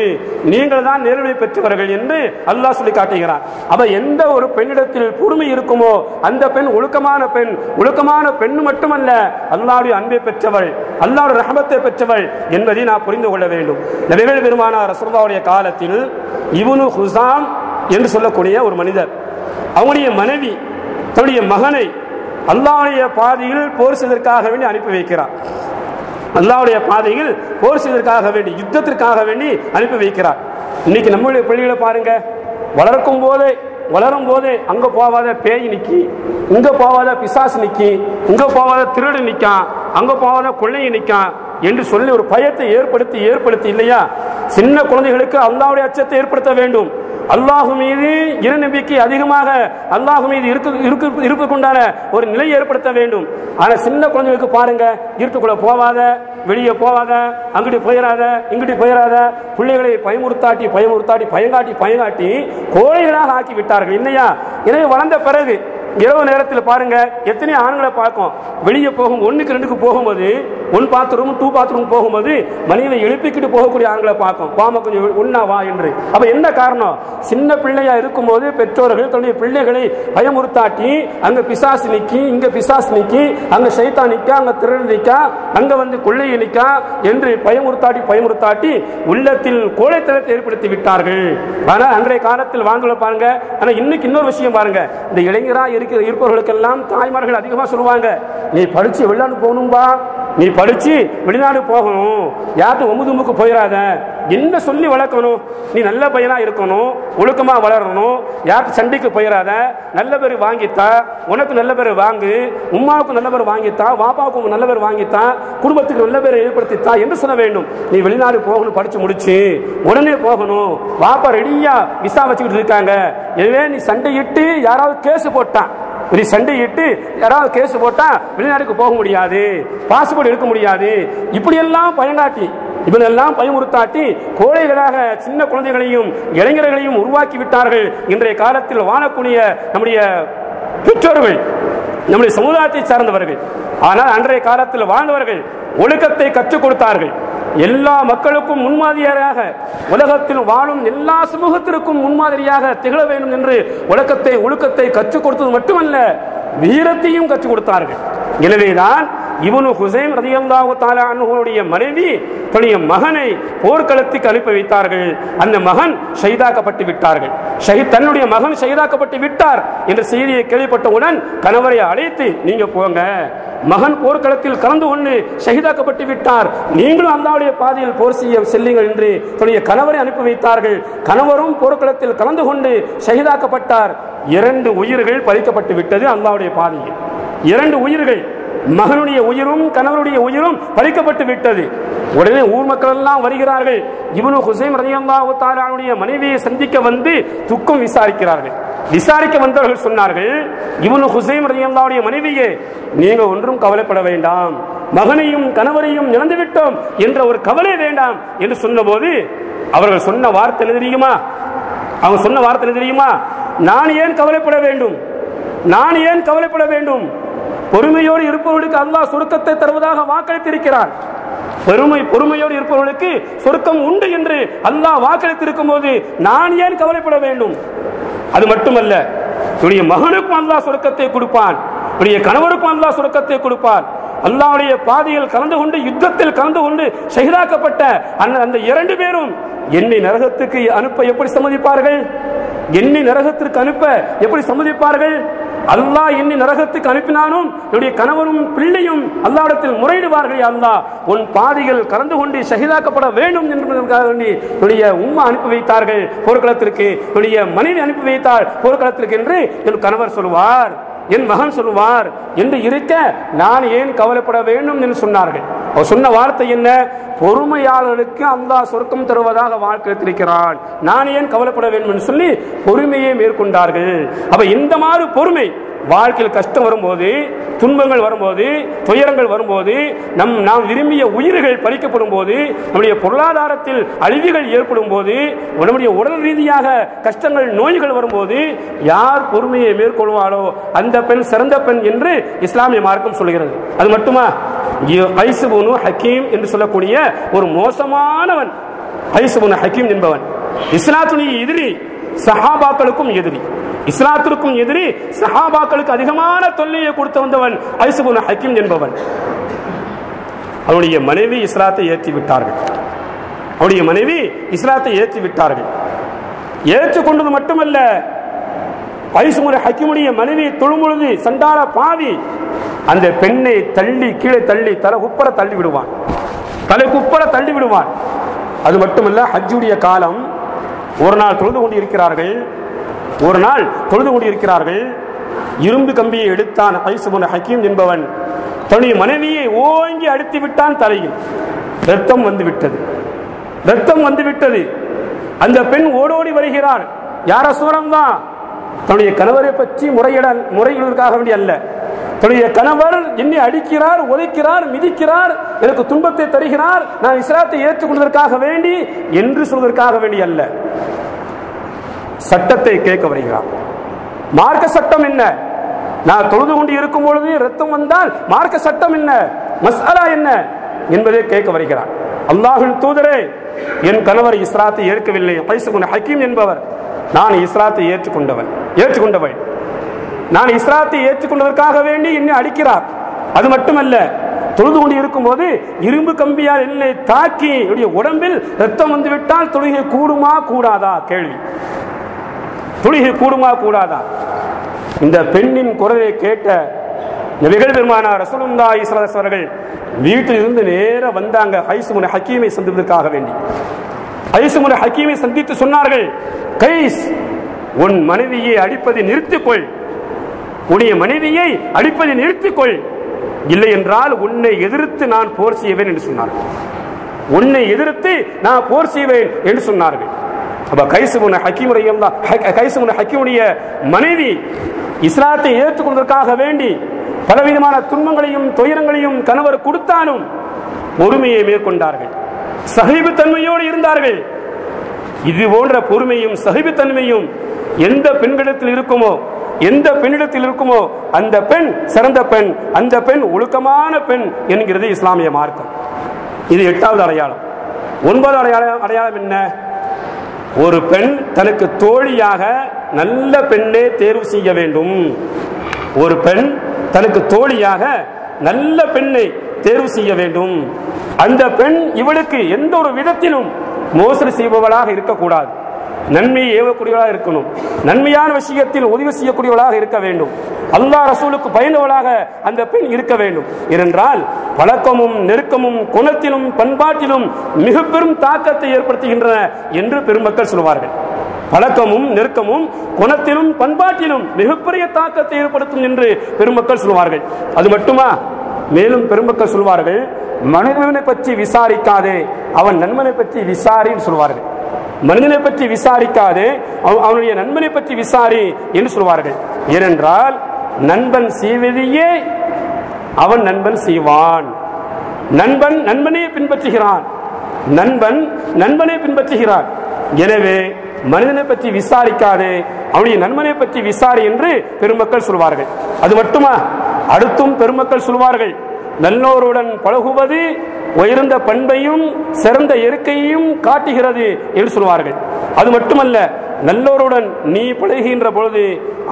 நீங்கள் தான் நேர்வழி பெற்றவர்கள் என்று அல்லாஹ் சொல்லி காட்டுகிறார். அப்ப எந்த ஒரு பெண்ணிடத்தில் பொறுமை இருக்குமோ அந்த பெண் ஒழுக்கமான பெண். ஒழுக்கமான பெண் மட்டுமல்ல, அல்லாஹ்வுடைய அன்பை பெற்றவள், அல்லாஹ்வுடைய ரஹமத்தை பெற்றவள் என்பதை நான் புரிந்து கொள்ள வேண்டும். நபிகள் பெருமானார் ரசூலுல்லாஹ்வுடைய காலத்தில் இப்னு ஹுஸாம் என்று சொல்லக்கூடிய ஒரு மனிதர், அவனுடைய மனைவி தன்னுடைய மகனை அல்லாஹ்வுடைய பாதையில் போர் செய்வதற்காக வேண்டி அனுப்பி வைக்கிறார். அல்லாஹ்வுடைய பாதையில் போர் செய்வதற்காக வேண்டி, யுத்தத்திற்காக வேண்டி அனுப்பி வைக்கிறார். இன்னைக்கு நம்மளுடைய பிள்ளைகளை பாருங்க, வளரும் போதே அங்க போவாத பேய் நிக்கி, இங்க போவாத பிசாசு நிக்கி, இங்க போவாத திருடு நிக்கான், அங்க போவாத கொள்ளையை நிக்கான் என்று சொல்லி ஒரு பயத்தை ஏற்படுத்தி இல்லையா, சின்ன குழந்தைகளுக்கு அல்லாஹ்வுடைய அச்சத்தை ஏற்படுத்த வேண்டும். அல்லாஹ் மீது இறை நம்பிக்கை அதிகமாக அல்லாஹ் மீது இருப்பதற்குண்டான ஒரு நிலையை ஏற்படுத்த வேண்டும். ஆனா சின்ன குழந்தைகளுக்கு பாருங்க, இருட்டுக்குள்ள போவாத, வெளியே போவாத, அங்கிட்டு போயிடாத, இங்கிட்டு போயிடாத, பிள்ளைகளை பயங்காட்டி கோழைகளாக ஆக்கி விட்டார்கள் இல்லையா. எனவே வளர்ந்த பிறகு இரவு நேரத்தில் பாருங்க, எத்தனை ஆண்களை பார்க்கும், வெளியே போகும் 1க்கு 2க்கு போகும்போது, 1 பாத்ரூம் 2 பாத்ரூம் போகும்போது மனைவியை எழுப்பிக்கிட்டு போகக்கூடிய ஆண்களை பார்க்கும், வாமா கொஞ்சம் ஒன்னா வா என்று. அப்ப என்ன காரணம்? சின்ன பிள்ளையா இருக்கும் போது பெற்றோர்கள் தன்னுடைய பிள்ளைகளை பயமுறுத்தாட்டி, அங்க பிசாசு நிக்கி, இங்க பிசாசு நிக்கி, அங்க சைத்தான் நிக்கா, அங்க திருடன் நிக்கா, அங்க வந்து கொள்ளையை நிக்கா என்று பயமுறுத்தாட்டி உள்ளத்தில் கோழைத்தனத்தை ஏற்படுத்தி விட்டார்கள். ஆனா அன்றைய காலத்தில் வாழ்ந்துள்ள பாருங்க. ஆனா இன்னைக்கு இன்னொரு விஷயம் பாருங்க, இந்த இளைஞரா இருப்பவர்களுக்கெல்லாம் தாய்மார்கள் அதிகமா சொல்லுவாங்க, நீ படிச்சு வெளிநாடு போகணும்பா, நீ படிச்சு வெளிநாடு போகணும், யார்ட்டு ஒமுதுமுக்கு போயிடாத, என்ன சொல்லி வளர்க்கணும், நீ நல்ல பையனா இருக்கணும், ஒழுக்கமா வளரணும், யார்ட்டு சண்டைக்கு போயிடாத, நல்ல பேர் வாங்கித்தா, உனக்கு நல்ல பேர் வாங்கு, உமாவுக்கு நல்ல பேர் வாங்கித்தா, வாப்பாவுக்கு நல்ல பேர் வாங்கித்தா, குடும்பத்துக்கு நல்ல பேர் ஏற்படுத்தித்தா என்று சொல்ல வேண்டும். நீ வெளிநாடு போகணும், படிச்சு முடிச்சு உடனே போகணும், வாப்பா ரெடியா விசா வச்சுக்கிட்டு இருக்காங்க, எனவே நீ சண்டையிட்டு யாராவது கேஸ் போட்டான், யாராவது கேஸ் போட்டா வெளிநாட்டுக்கு போக முடியாது, பாஸ்போர்ட் எடுக்க முடியாது, இப்படியெல்லாம் பயங்காட்டி, இவனெல்லாம் பயமுறுத்தாட்டி கோழைகளாக சின்ன குழந்தைகளையும் இளைஞர்களையும் உருவாக்கி விட்டார்கள். இன்றைய காலத்தில் வாழக்கூடிய நம்முடைய பெற்றோர்கள், நம்முடைய சமுதாயத்தை சார்ந்தவர்கள். ஆனால் அன்றைய காலத்தில் வாழ்ந்தவர்கள் ஒழுக்கத்தை கற்றுக் கொடுத்தார்கள். எல்லா மக்களுக்கும் முன்மாதிரியாக, உலகத்தில் வாழும் எல்லா சமூகத்திற்கும் முன்மாதிரியாக திகழ வேண்டும் என்று ஒழுக்கத்தை கற்றுக் கொடுத்தது மட்டுமல்ல, வீரத்தையும் கற்றுக் கொடுத்தார்கள். எனவேதான் இப்னு ஹுஸைம் ரலியல்லாஹு தஆலா அன்ஹுவுடைய மனைவி தன்னுடைய மகனை போர்க்களத்துக்கு அனுப்பி வைத்தார்கள். அந்த மகன் ஷஹீதாக்கப்பட்டு விட்டார்கள். தன்னுடைய மகன் ஷஹீதாக்கப்பட்டு விட்டார் என்ற செய்தியை கேள்விப்பட்டவுடன் கணவரை அழைத்து, நீங்க போங்க, மகன் போர்க்களத்தில் கலந்து கொண்டு ஷஹீதாக்கப்பட்டு விட்டார், நீங்களும் அல்லாஹ்வுடைய பாதையில் போர் செய்ய செல்லுங்கள் என்று தன்னுடைய கணவரை அனுப்பி வைத்தார்கள். கணவரும் போர்க்களத்தில் கலந்து கொண்டு ஷஹீதாக்கப்பட்டார். 2 உயிர்கள் பறிக்கப்பட்டு விட்டது அல்லாஹ்வுடைய பாதையில். 2 உயிர்கள், மகனுடைய உயிரும் கணவருடைய உயிரும் பறிக்கப்பட்டு விட்டது. உடனே ஊர் மக்கள் எல்லாம் வருகிறார்கள். இப்னு ஹுஸைம் ரலியல்லாஹு தஆலா அன்ஹுடைய மனைவியை சந்திக்க வந்து துக்கம் விசாரிக்கிறார்கள். விசாரிக்க வந்தவர்கள் சொன்னார்கள், இப்னு ஹுஸைம் ரலியல்லாஹுடைய மனைவியே, நீங்க ஒன்றும் கவலைப்பட வேண்டாம், மகனையும் கணவரையும் இழந்து விட்டோம் என்ற ஒரு கவலை வேண்டாம் என்று சொன்னபோது அவர்கள் சொன்ன வார்த்தை என்ன தெரியுமா? அவங்க சொன்ன வார்த்தை என்ன தெரியுமா? நான் ஏன் கவலைப்பட வேண்டும்? பொறுமையோடு இருப்பவர்களுக்கு அல்லாஹ் சொர்க்கத்தை தருவதாக வாக்களித்திருக்கிறார். பொறுமையோடு இருப்பவர்களுக்கு சொர்க்கம் உண்டு என்று அல்லாஹ் வாக்களித்திருக்கும் போது நான் ஏன் கவலைப்பட வேண்டும்? அது மட்டுமல்ல, என்னுடைய மகனுக்கும் அல்லாஹ் சொர்க்கத்தை கொடுப்பான், என்னுடைய கணவருக்கும் அல்லாஹ் சொர்க்கத்தை கொடுப்பான். அல்லாஹ்வுடைய பாதையில் கலந்து கொண்டு யுத்தத்தில் கலந்து கொண்டு ஷஹீதாக்கப்பட்ட அந்த 2 பேரும் என்னை நரகத்துக்கு அனுப்ப எப்படி சம்மதிப்பார்கள்? அல்லாஹ் என்னை நரகத்துக்கு அனுப்பினாலும் என்னுடைய கணவரும் பிள்ளையும் அல்லாஹ்விடத்தில் முறையிடுவார்கள். அல்லாஹ் உன் பாதையில் கலந்து கொண்டு ஷஹீதாக்கப்பட வேண்டும் என்பதற்காக வேண்டி என்னுடைய உம்மா அனுப்பி வைத்தார்கள் போர்க்களத்திற்கு, என்னுடைய மனைவி அனுப்பி வைத்தார் போர்க்களத்திற்கு என்று என் கணவர் சொல்வார், என் மகன் சொல்வார் என்று இருக்க நான் ஏன் கவலைப்பட வேண்டும் என்று சொன்னார்கள். அவர் சொன்ன வார்த்தை என்ன? பொறுமையாளர்களுக்கு அல்லாஹ் சொர்க்கம் தருவதாக வாழ்க்கைத்திருக்கிறான், நான் ஏன் கவலைப்பட வேண்டும் என்று சொல்லி பொறுமையை மேற்கொண்டார்கள். அப்ப இந்த மாதிரி பொறுமை வாழ்க்கையில் கஷ்டம் வரும்போது, துன்பங்கள் வரும்போது, துயரங்கள் வரும்போது, நாம் விரும்பிய உயிர்கள் பறிக்கப்படும் போது, நம்முடைய பொருளாதாரத்தில் அழிவுகள் ஏற்படும் போது, நம்முடைய உடல் ரீதியாக கஷ்டங்கள் நோய்கள் வரும்போது யார் பொறுமையை மேற்கொள்வாரோ அந்த பெண் சிறந்த பெண் என்று இஸ்லாமிய மார்க்கம் சொல்கிறது. அது மட்டுமா? கைஸ் இப்னு ஹக்கீம் என்று சொல்லக்கூடிய ஒரு மோசமானவன், கைஸ் இப்னு ஹக்கீம் என்பவன் இஸ்லாத்துடைய எதிரி, சஹாபாக்களுக்கும் எதிரி, இஸ்லாத்திற்கும் எதிரி, சஹாபாக்களுக்கு அதிகமான தொல்லையை கொடுத்து வந்தவன் கைஸ் இப்னு ஹக்கீம் என்பவன். அவருடைய மனைவி இஸ்லாத்தை ஏற்றி விட்டார்கள். அவருடைய மனைவி இஸ்லாத்தை ஏற்றி விட்டார்கள். ஏற்றுக்கொண்டது மட்டுமல்ல, கைஸ் இப்னு ஹக்கீமுடைய மனைவி தொழும்பொழுது சண்டாள பாவி அந்த பெண்ணை தள்ளி கீழே தள்ளி தலை குப்பர தள்ளி விடுவான், தலை குப்பர தள்ளி விடுவான். அது மட்டுமல்ல, ஹஜ்ஜுடைய காலம் ஒரு நாள் தொழுது கொண்டு இருக்கிறார்கள், ஒரு நாள் தொழுது கொண்டு இருக்கிறார்கள். இரும்பு கம்பியை எடுத்தான் கைஸ் இப்னு ஹக்கீம் என்பவன், தன்னுடைய மனைவியை ஓங்கி அடித்து விட்டான். தலையில் ரத்தம் வந்து விட்டது, ரத்தம் வந்து விட்டது. அந்த பெண் ஓடோடி வருகிறார். யார சூரம்தான் தன்னுடைய கணவரை பற்றி முறையிடுவதற்காக வேண்டிய அல்ல, தன்னுடைய கணவர் என்னை அடிக்கிறார், உதைக்கிறார், மிதிக்கிறார், எனக்கு துன்பத்தை தருகிறார், நான் இஸ்லாத்தை ஏற்றுக்கொள்வதற்காக வேண்டி என்று சொல்வதற்காக வேண்டி அல்ல, சட்டத்தை கேட்க வருகிறார். மார்க்க சட்டம் என்ன? நான் தொழுது கொண்டு இருக்கும் பொழுது ரத்தம் வந்தால் மார்க்க சட்டம் என்ன, மஸ்அலா என்ன என்பதை கேட்க வருகிறார். அல்லாஹ்வின் தூதரே, என் கணவர் இஸ்லாத்தை ஏற்கவில்லை, கைஸ் இப்னு ஹக்கீம் என்பவர், நான் இஸ்லாத்தை ஏற்றுக்கொண்டவன், நான் இஸ்லாத்தை ஏற்றுக்கொண்டதற்காக வேண்டி என்னை அடிக்கிறார். அது மட்டுமல்ல, தொழுது கொண்டு இருக்கும் போது இரும்பு கம்பியால் என்னை தாக்கி என்னுடைய உடம்பில் ரத்தம் வந்துவிட்டால் தொழுகை கூடுமா கூடாதா? கேள்வி, தொழுகை கூடுமா கூடாதா? இந்த பெண்ணின் குரலை கேட்ட நபிகள் பெருமானார் ரசூலுல்லாஹி ஸல்லல்லாஹு அலைஹி வஸல்லம் அவர்கள் வீட்டில் இருந்து நேர வந்தாங்க கைஸ் இப்னு ஹக்கீமை சந்திப்பதற்காக வேண்டி. கைஸ் இப்னு ஹக்கீமை சந்தித்து சொன்னார்கள், கைஸ், உன் மனைவியை அடிப்பதை நிறுத்திக்கொள், உன்னுடைய மனைவியை அடிப்பதை நிறுத்திக்கொள், இல்லை என்றால் உன்னை எதிர்த்து நான் போர் செய்வேன் என்று சொன்னார்கள். உன்னை எதிர்த்து நான் போர் செய்வேன் என்று சொன்னார்கள். அப்ப கைஸ் இப்னு ஹக்கீம் ரலியல்லாஹு கைஸ் இப்னு ஹக்கீமுடைய மனைவி இஸ்லாத்தை ஏற்றுக்கொள்வதற்காக வேண்டி பலவிதமான துன்பங்களையும் துயரங்களையும் கணவர் கொடுத்தாலும் பொறுமையை மேற்கொண்டார்கள், சகிப்புத்தன்மையோடு இருந்தார்கள். இது போன்ற பொறுமையும் சகிப்புத்தன்மையும் எந்த பெண்களிடத்தில் இருக்குமோ, எந்த பெண்ணிடத்தில் இருக்குமோ அந்த பெண் சிறந்த பெண், அந்த பெண் ஒழுக்கமான பெண் என்கிறது இஸ்லாமிய மார்க்கம். இது 8வது அடையாளம். 9வது அடையாளம் என்ன? ஒரு பெண் தனக்கு தோழியாக நல்ல பெண்ணை தேர்வு செய்ய வேண்டும். ஒரு பெண் தனக்கு தோழியாக நல்ல பெண்ணை தேர்வு செய்ய வேண்டும். அந்த பெண் இவளுக்கு எந்த ஒரு விதத்திலும் மோசடி செய்பவளாக இருக்கக்கூடாது, நன்மையை ஏவக்கூடியவளாக இருக்கணும், நன்மையான விஷயத்தில் உதவி செய்யக்கூடியவளாக இருக்க வேண்டும், அல்லாஹ் ரசூலுக்கு பயந்தவளாக அந்த பெண் இருக்க வேண்டும். ஏனென்றால் பழக்கமும் நெருக்கமும் குணத்திலும் பண்பாட்டிலும் மிக பெரும் தாக்கத்தை ஏற்படுத்துகின்றன என்று பெருமக்கள் சொல்வார்கள். பழக்கமும் நெருக்கமும் குணத்திலும் பண்பாட்டிலும் மிகப்பெரிய தாக்கத்தை ஏற்படுத்தும் என்று பெருமக்கள் சொல்வார்கள். அது மட்டுமா? மேலும் பெருமக்கள் சொல்வார்கள், மனிதனை பற்றி விசாரிக்காதே, அவன் நண்பனை பற்றி விசாரி சொல்வார்கள். மனிதனை பற்றி விசாரிக்காதே, அவனுடைய நண்பனை பற்றி விசாரி என்று சொல்வார்கள். ஏனென்றால் நண்பன் செய்வதையே அவன் நண்பன் செய்வான், நண்பன் நண்பனை பின்பற்றுகிறான், நண்பன் நண்பனை பின்பற்றுகிறான். எனவே மனிதனை பற்றி விசாரிக்காதே, அவனுடைய நண்பனை பற்றி விசாரி என்று பெருமக்கள் சொல்வார்கள். அது மட்டுமா? அடுத்தும் பெருமக்கள் சொல்வார்கள், நல்லோருடன் பழகுவது உயர்ந்த பண்பையும் சிறந்த இயற்கையையும் காட்டுகிறது என்று சொல்வார்கள். அது மட்டுமல்ல, நல்லோருடன் நீ பழகுகின்ற பொழுது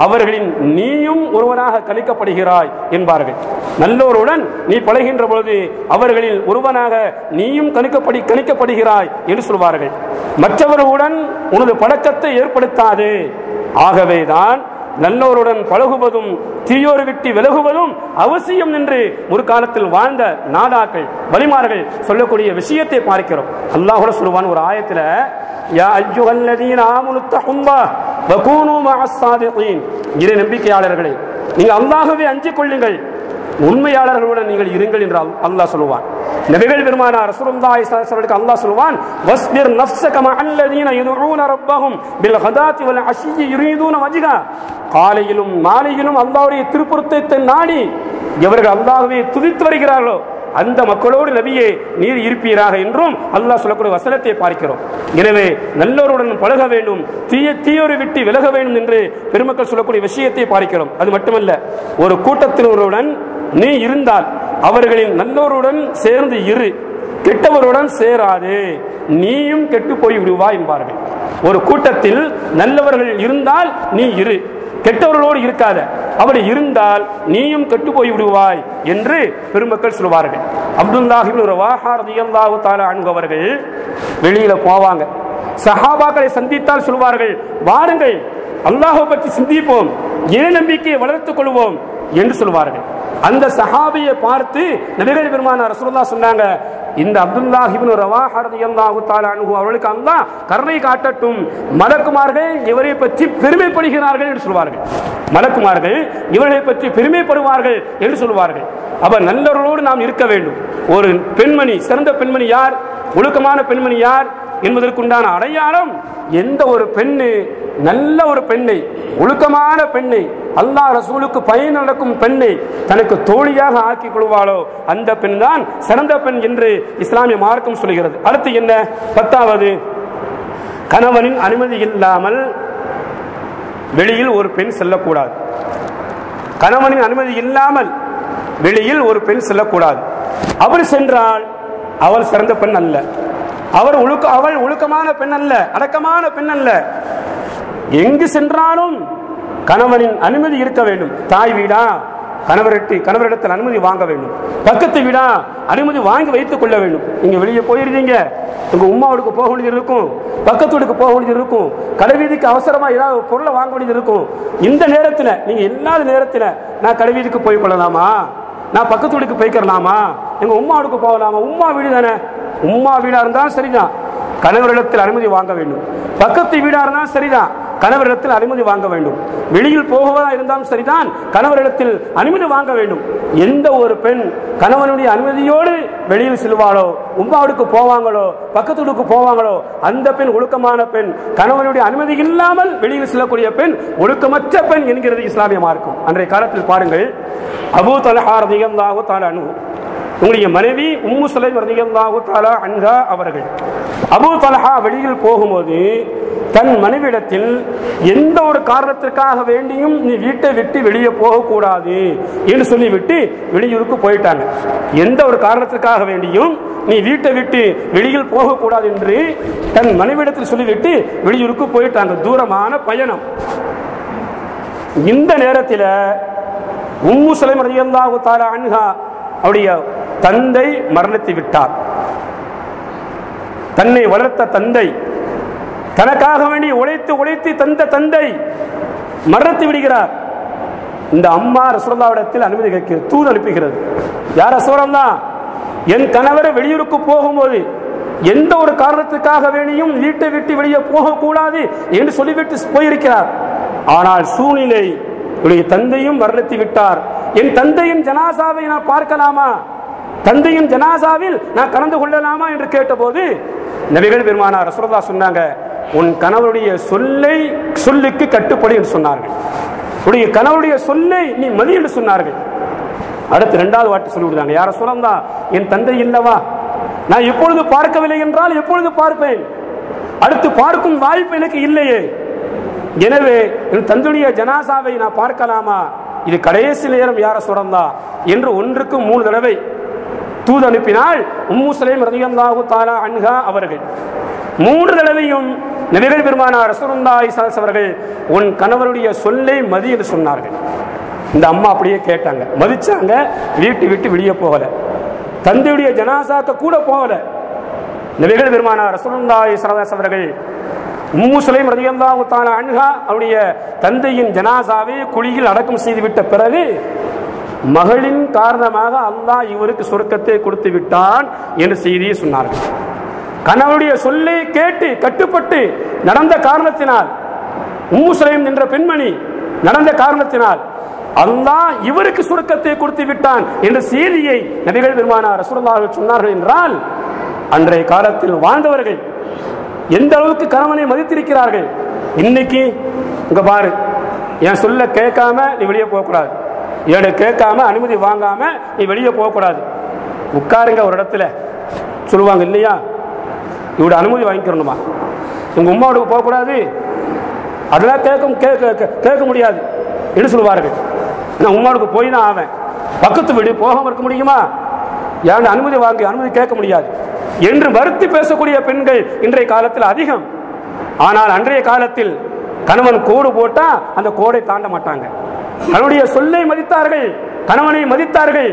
அவர்களின் நீயும் ஒருவனாக கணிக்கப்படுகிறாய் என்பார்கள். நல்லோருடன் நீ பழகுகின்ற பொழுது அவர்களில் ஒருவனாக நீயும் கணிக்கப்படுகிறாய் என்று சொல்வார்கள். மற்றவர்களுடன் உனது பழக்கத்தை ஏற்படுத்தாது. ஆகவேதான் நல்லோருடன் பழகுவதும் தீயோரை விட்டு விலகுவதும் அவசியம் என்று ஒரு காலத்தில் வாழ்ந்த நாதாக்கள் வலிமார்கள் சொல்லக்கூடிய விஷயத்தை பார்க்கிறோம். அல்லாஹ் சொல்வான் ஒரு ஆயத்தில், யா அய்யுஹல்லதீன ஆமனு தகுல்லாஹ் வகூனு மஅஸ் ஸாதிகீன், இறை நம்பிக்கையாளர்களே, நீங்கள் அல்லாஹ்வை அஞ்சிக் கொள்ளுங்கள், உண்மையாளர்களுடன் நீங்கள் இருங்கள் என்று அல்லாஹ் சொல்வான். நபிகள் பெருமானார் ரசூலுல்லாஹி ஸல்லல்லாஹு அலைஹி வஸல்லம் அல்லாஹ் சொல்வான் வஸ்பிர் நஃப்ஸக மஅல்லதீன யதுஊன ரப்பஹும் பில் கதாத்தி வல் அஷிய்யி யுரீதுன வஜ்ஹா. காலையிலும் மாலையிலும் அல்லாஹ்வுடைய திருப்பொருத்தத்தை நாடி எவர்கள் அல்லாஹ்வை துதித்து வருகிறார்களோ அந்த மக்களோடு நபியே நீர் இருப்பீராக என்றும் அல்லாஹ் சொல்லக்கூடிய வசனத்தை பார்க்கிறோம். எனவே நல்லோருடன் பழக வேண்டும், தீயோரை விட்டு விலக வேண்டும் என்று பெருமக்கள் சொல்லக்கூடிய விஷயத்தை பார்க்கிறோம். அது மட்டுமல்ல, ஒரு கூட்டத்தினருடன் நீ இருந்தால் அவர்களின் நல்லோருடன் சேர்ந்து இரு, கெட்டவருடன் சேராது, நீயும் கெட்டு போய் விடுவாய் என்பார்கள். ஒரு கூட்டத்தில் நல்லவர்கள் இருந்தால் நீ இரு, கெட்டவர்களோடு இருக்காத, அப்படி இருந்தால் நீயும் கெட்டு போய் விடுவாய் என்று பெருமக்கள் சொல்வார்கள். அப்துல்லாஹ் இப்னு ரவாஹா ரலியல்லாஹு தஆலா அன்ஹு அவர்கள் வெளியில போவாங்க, சஹாபாக்களை சந்தித்தால் சொல்வார்கள், வாருங்கள் அல்லாஹ்வை பற்றி சிந்திப்போம், இறை நம்பிக்கையை வளர்த்துக் கொள்வோம் என்று சொல்வார்கள். அந்த சஹாபியை பார்த்து நபிகள் பெருமானார் ரசூலுல்லாஹ் சொன்னாங்க, இந்த அப்துல்லாஹ் இப்னு ரவாஹா ரலியல்லாஹு தஆலா அன்ஹு அவர்களுக்கு அல்லாஹ் கருணை காட்டட்டும், மலக்குமார்கள் இவரை பற்றி பெருமைப்படுகிறார்கள் என்று சொல்வார்கள். மலக்குமார்கள் இவர்களை பற்றி பெருமைப்படுவார்கள் என்று சொல்வார்கள். அப்ப நல்லவர்களோடு நாம் இருக்க வேண்டும். ஒரு பெண்மணி, சிறந்த பெண்மணி யார், ஒழுக்கமான பெண்மணி யார் என்பதற்குண்டான அடையாளம், எந்த ஒரு பெண்ணு நல்ல ஒரு பெண்ணை, ஒழுக்கமான பெண்ணை, அல்லாஹ் ரசூலுக்கு பயன் நடக்கும் பெண்ணை தனக்கு தோழியாக ஆக்கிக் கொள்வாளோ அந்த பெண் தான் சிறந்த பெண் என்று இஸ்லாமிய மார்க்கம் சொல்கிறது. அடுத்து என்ன? 10வது, கணவனின் அனுமதி இல்லாமல் வெளியில் ஒரு பெண் செல்லக்கூடாது. கணவனின் அனுமதி இல்லாமல் வெளியில் ஒரு பெண் செல்லக்கூடாது. அவர் சென்றால் அவள் சிறந்த பெண் அல்ல, அவள் ஒழுக்கமான பெண் அல்ல, அடக்கமான பெண் அல்ல. எங்கு சென்றாலும் கணவனின் அனுமதி இருக்க வேண்டும். தாய் வீடா, கணவரிடத்தில் அனுமதி வாங்க வேண்டும். பக்கத்து வீடா, அனுமதி வாங்கி வைத்துக் கொள்ள வேண்டும். நீங்க வெளியே போயிருந்தீங்க, உங்க உம்மாவுக்கு போக வேண்டியது இருக்கும், பக்கத்து வீட்டுக்கு போக வேண்டியது இருக்கும், கடைவீதிக்கு அவசரமா ஏதாவது பொருளை வாங்க வேண்டியது இருக்கும். இந்த நேரத்தில் நீங்க இல்லாத நேரத்தில் நான் கடைவீதிக்கு போய் கொள்ளலாமா, நான் பக்கத்து வீட்டுக்கு போய்க்கலாமா, எங்க உம்மாவுக்கு போகலாமா? உம்மா வீடு தானே, உம்மா வீடா இருந்தாலும் சரிதான், கணவரிடத்தில் அனுமதி வாங்க வேண்டும். பக்கத்து வீடா இருந்தாலும் சரிதான், கணவரிடத்தில் அனுமதி வாங்க வேண்டும். வெளியில் போகவதா இருந்தாலும் சரிதான், கணவரிடத்தில் அனுமதி வாங்க வேண்டும். எந்த ஒரு பெண் கணவனுடைய அனுமதியோடு வெளியில் செல்வாளோ, உம்மாவுக்கு போவாங்களோ, பக்கத்து வீட்டுக்கு போவாங்களோ அந்த பெண் ஒழுக்கமான பெண். கணவனுடைய அனுமதி இல்லாமல் வெளியில் செல்லக்கூடிய பெண் ஒழுக்கமற்ற பெண் என்கிறது இஸ்லாமிய மார்க்கம். அன்றைய காலத்தில் பாருங்கள், அபூ தல்ஹா ரலியல்லாஹு தஆலா அன்ஹு, உங்களுடைய மனைவி உம்மு சுலைம் ரலியல்லாஹு தஆலா அன்ஹா அவர்கள், அபூ தல்ஹா வெளியில் போகும்போது தன் மனைவிடத்தில் எந்த ஒரு காரணத்திற்காக வேண்டியும் நீ வீட்டை விட்டு வெளியே போகக்கூடாது என்று சொல்லிவிட்டு வெளியூருக்கு போயிட்டாங்க. எந்த ஒரு காரணத்திற்காக வேண்டியும் நீ வீட்டை விட்டு வெளியில் போகக்கூடாது என்று தன் மனைவிடத்தில் சொல்லிவிட்டு வெளியூருக்கு போயிட்டாங்க. தூரமான பயணம். இந்த நேரத்தில் உம்மு சுலைம் ரலியல்லாஹு தஆலா அன்ஹா அவருடைய தந்தை மரணித்து விட்டார். தன்னை வளர்த்த தந்தை, தனக்காக வேண்டி உழைத்து தந்த தந்தை மரணித்து விடுகிறார். இந்த அம்மா ரசூலுல்லாஹ்விடத்தில் அனுமதி கேட்கிறது, தூது அனுப்புகிறது. யார் ரசூலல்லாஹ், என் கணவர் வெளியூருக்கு போகும்போது எந்த ஒரு காரணத்துக்காக வேண்டியும் வீட்டை விட்டு வெளியே போகக்கூடாது என்று சொல்லிவிட்டு போயிருக்கிறார். ஆனால் சூழ்நிலை, என்னுடைய தந்தையும் மரணித்து விட்டார், என் தந்தையின் ஜனாசாவை நான் பார்க்கலாமா, தந்தையின் ஜனாசாவில் நான் கலந்து கொள்ளலாமா என்று கேட்டபோது நபிகள் பெருமானார் ரசூலுல்லாஹ் சொன்னாங்க, உன் கணவருடைய சொல்லுக்கு கட்டுப்படி என்று சொன்னார்கள். உடைய கணவருடைய சொல்லை நீ மதி என்று சொன்னார்கள். அடுத்து 2வது வாட்டி சொல்லிவிடுறாங்க, யார சொல்லலாம், என் தந்தை இல்லவா, நான் எப்பொழுது பார்க்கவில்லை என்றால் எப்பொழுது பார்ப்பேன், அடுத்து பார்க்கும் வாய்ப்பு எனக்கு இல்லையே, எனவே என் தந்தையுடைய ஜனாசாவை நான் பார்க்கலாமா, இது கடைசி நேரம் யார சொல்லலாம் என்று 1க்கு 3 தடவை தூது அனுப்பினால் உம்மு சுலைம் ரலியல்லாஹு தஆலா அன்ஹா அவர்கள் 3 தடவையும் நபிகள் பெருமானார் ரசூலுல்லாஹி ஸல்லல்லாஹு அலைஹி வஸல்லம் அவர்கள் உன் கணவருடைய சொல்லை மதி என்று சொன்னார்கள். இந்த அம்மா அப்படியே கேட்டாங்க, மதிச்சாங்க, வீட்டு விட்டு வெளியே போகல, தந்தையுடைய ஜனாசாக்க கூட போகல. நபிகள் பெருமானார் ரசூலுல்லாஹி ஸல்லல்லாஹு அலைஹி வஸல்லம் அவர்கள் உம்மு சுலைம் ரலியல்லாஹு தஆலா அன்ஹா அவருடைய தந்தையின் ஜனாசாவை குழியில் அடக்கம் செய்துவிட்ட பிறகு, மகளின் காரணமாக அல்லாஹ் இவருக்கு சொர்க்கத்தை கொடுத்து விட்டான் என்று செய்தியை சொன்னார்கள். கணவருடைய சொல்லை கேட்டு கட்டுப்பட்டு நடந்த காரணத்தினால், உம்மு சுலைம் என்ற பெண்மணி நடந்த காரணத்தினால் அல்லாஹ் இவருக்கு சுருக்கத்தை கொடுத்து விட்டான் என்ற செய்தியை நபிகள் பெருமானார் ரசூலுல்லாஹி அவர்கள் சொன்னார்கள் என்றால், அன்றைய காலத்தில் வாழ்ந்தவர்கள் எந்த அளவுக்கு கணவனை மதித்திருக்கிறார்கள். இன்னைக்கு இங்க பாரு, என் சொல்ல கேட்காம நீ வெளியே போகக்கூடாது, ஏட கேட்காம அனுமதி வாங்காம நீ வெளியே போகக்கூடாது, உட்காருங்க ஒரு இடத்துல சொல்லுவாங்க இல்லையா, இவட அனுமதி வாங்கிக்கிறணுமா, உங்க உமாவோட போகக்கூடாது, அதெல்லாம் கேட்க முடியாது என்று சொல்லுவார்கள். நான் உமாவுக்கு போய் தான் ஆவேன், பக்கத்து வீடு போகாம இருக்க முடியுமா, யாரும் அனுமதி வாங்கி அனுமதி கேட்க முடியாது என்று வருத்தி பேசக்கூடிய பெண்கள் இன்றைய காலத்தில் அதிகம். ஆனால் அன்றைய காலத்தில் கணவன் கோடு போட்டா அந்த கோடை தாண்ட மாட்டாங்க. கணவனுடைய சொல்லை மதித்தார்கள், கணவனை மதித்தார்கள்.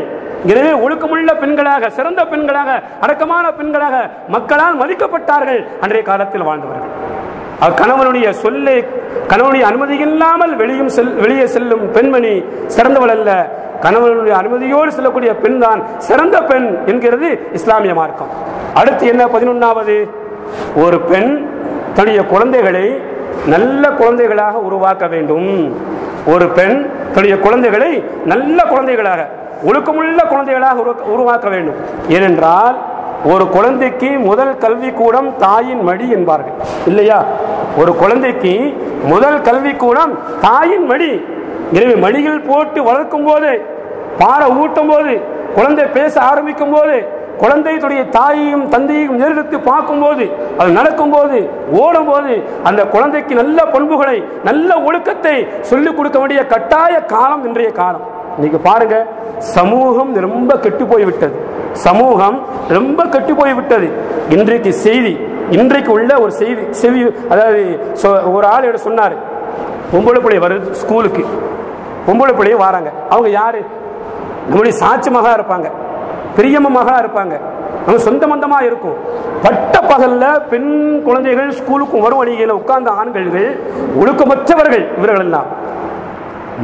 எனவே ஒழுக்கமுள்ள பெண்களாக, சிறந்த பெண்களாக, அடக்கமான பெண்களாக மக்களால் மதிக்கப்பட்டார்கள் அன்றைய காலத்தில் வாழ்ந்தவர்கள். கணவனுடைய சொல்லை, கணவனுடைய அனுமதி இல்லாமல் வெளியே செல்லும் பெண்மணி சிறந்தவள் அல்ல, கணவனுடைய அனுமதியோடு செல்லக்கூடிய பெண் தான் சிறந்த பெண் என்கிறது இஸ்லாமிய மார்க்கம். அடுத்து என்ன? 11வது, ஒரு பெண் தன்னுடைய குழந்தைகளை நல்ல குழந்தைகளாக உருவாக்க வேண்டும். ஒரு பெண் தன்னுடைய குழந்தைகளை நல்ல குழந்தைகளாக, ஒழுக்கமுள்ள குழந்தைகளாக உருவாக்க வேண்டும். ஏனென்றால் ஒரு குழந்தைக்கு முதல் கல்வி கூடம் தாயின் மடி என்பார்கள் இல்லையா? ஒரு குழந்தைக்கு முதல் கல்வி கூடம் தாயின் மடி. எனவே மடிகள் போட்டு வளர்க்கும் போது, பார ஊட்டும் போது, குழந்தை பேச ஆரம்பிக்கும் போது, குழந்தையுடைய தாயையும் தந்தையையும் நேரிட்டு பார்க்கும் போது, அது நடக்கும் போது, ஓடும் போது, அந்த குழந்தைக்கு நல்ல பண்புகளை, நல்ல ஒழுக்கத்தை சொல்லிக் கொடுக்க வேண்டிய கட்டாய காலம் இன்றைய காலம். இன்னைக்கு பாருங்க, சமூகம் ரொம்ப கெட்டு போய்விட்டது. சமூகம் ரொம்ப கெட்டு போய்விட்டது. இன்றைக்கு செய்தி, இன்றைக்கு உள்ள ஒரு செய்தி, அதாவது ஒரு ஆள் என்ன சொன்னார், பொம்பளை பிள்ளை வருது ஸ்கூலுக்கு, பொம்பளை பிள்ளைய வராங்க, அவங்க யாரு? நம்முடைய சாட்சி மகா இருப்பாங்க, பெரியம்மா மகா இருப்பாங்க, அவங்க சொந்த மந்தமா இருக்கும். பட்ட பகல்ல பெண் குழந்தைகள் ஸ்கூலுக்கும் வரும் வழியில் உட்கார்ந்த ஆண்கள் ஒழுக்கமற்றவர்கள் இவர்கள் எல்லாம்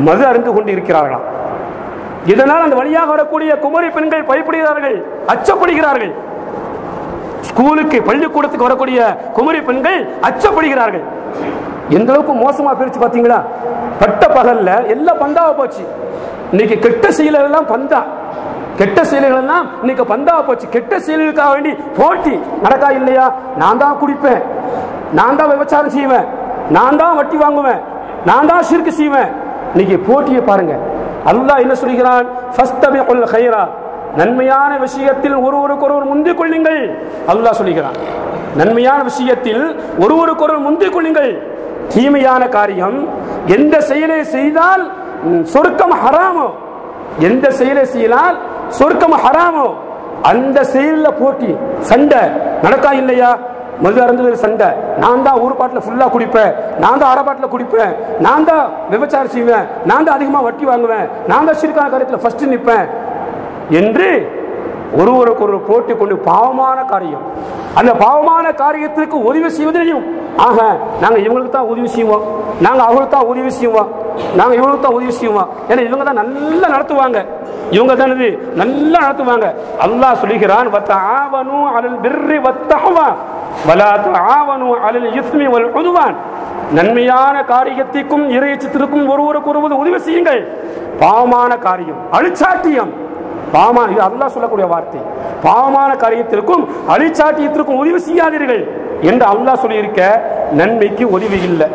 மது அருந்து கொண்டு இருக்கிறார்களாம். இதனால் அந்த வழியாக வரக்கூடிய குமரி பெண்கள் பயப்படுகிறார்கள், அச்சப்படுகிறார்கள். ஸ்கூலுக்கு பள்ளிக்கூடத்துக்கு வரக்கூடிய குமரி பெண்கள் அச்சப்படுகிறார்கள். எந்த அளவுக்கு மோசமா பிரிச்சு பாத்தீங்களா? பட்ட பகல்ல எல்லாம் பந்தாவ போச்சு. இன்னைக்கு கெட்ட செயல்கள் எல்லாம் பந்தா, கெட்ட செயல்கள் எல்லாம் இன்னைக்கு பந்தாவ போச்சு. கெட்ட செயல்களுக்காக வேண்டி போட்டி நடக்கா இல்லையா? நான் தான் குடிப்பேன், நான் தான் விபச்சாரம் செய்வேன், நான் தான் வட்டி வாங்குவேன், நான் தான் ஷிர்க் செய்வேன். இன்னைக்கு போட்டியை பாருங்க. அல்லாஹ் என்ன சொல்கிறான்? ஃபஸ்தபிகுல் கைரா, நன்மையான விஷயத்தில் ஒருவருக்கொருவர் முந்திக் கொள்ளுங்கள். அல்லாஹ் சொல்கிறான், நன்மையான விஷயத்தில் ஒருவருக்கொருவர் முந்திக் கொள்ளுங்கள். தீமையான காரியம், எந்த செயலை செய்தால் சொர்க்கம் ஹராமோ, எந்த செயலை செய்தால் சொர்க்கம் ஹராமோ அந்த செயல்ல போட்டி சண்டை நடக்கா இல்லையா? மது அருந்துவது சண்டை, நான் தான் ஒரு பாட்டில் ஃபுல்லா குடிப்பேன், நான் தான் அரை பாட்டில் குடிப்பேன், நான் தான் விபச்சாரம் செய்வேன், நான் தான் அதிகமாக வட்டி வாங்குவேன், நான் தான் ஷிர்கான காரியத்தில் ஃபர்ஸ்ட் நிற்பேன் என்று ஒருவருக்கு ஒரு போட்டி கொண்டு பாவமான காரியம். அந்த பாவமான காரியத்திற்கு உதவி செய்வதையும், ஆக நாங்க இவங்களுக்கு தான் உதவி செய்வோம், நாங்க அவங்களுக்கு தான் உதவி செய்வோம், நாங்க இவங்களுக்கு தான் உதவி செய்வோம், ஏன்னா இவங்க தான் நல்லா நடத்துவாங்க, இவங்க தான் நல்லா நடத்துவாங்க. அல்லாஹ் சொல்கிறான், வத்தஆவனு அலல் பிர்ரி வத்தஹ்வா வலா தஆவனு அலல் இஸ்மி வல் உதுவான். நன்மையான காரியத்திற்கும் இறையச்சத்திற்கும் ஒருவருக்கு ஒருவர் உதவி செய்யுங்கள். பாவமான காரியம், அழிச்சாட்டியம், பாவமான, இது அல்லாஹ் சொல்லக்கூடிய வார்த்தை, பாவமான காரியத்திற்கும் அழிச்சாட்டியத்திற்கும் உதவி செய்யாதீர்கள் என்று அல்லாஹ் சொல்லியிருக்க. நன்மைக்கு உதவி இல்லை,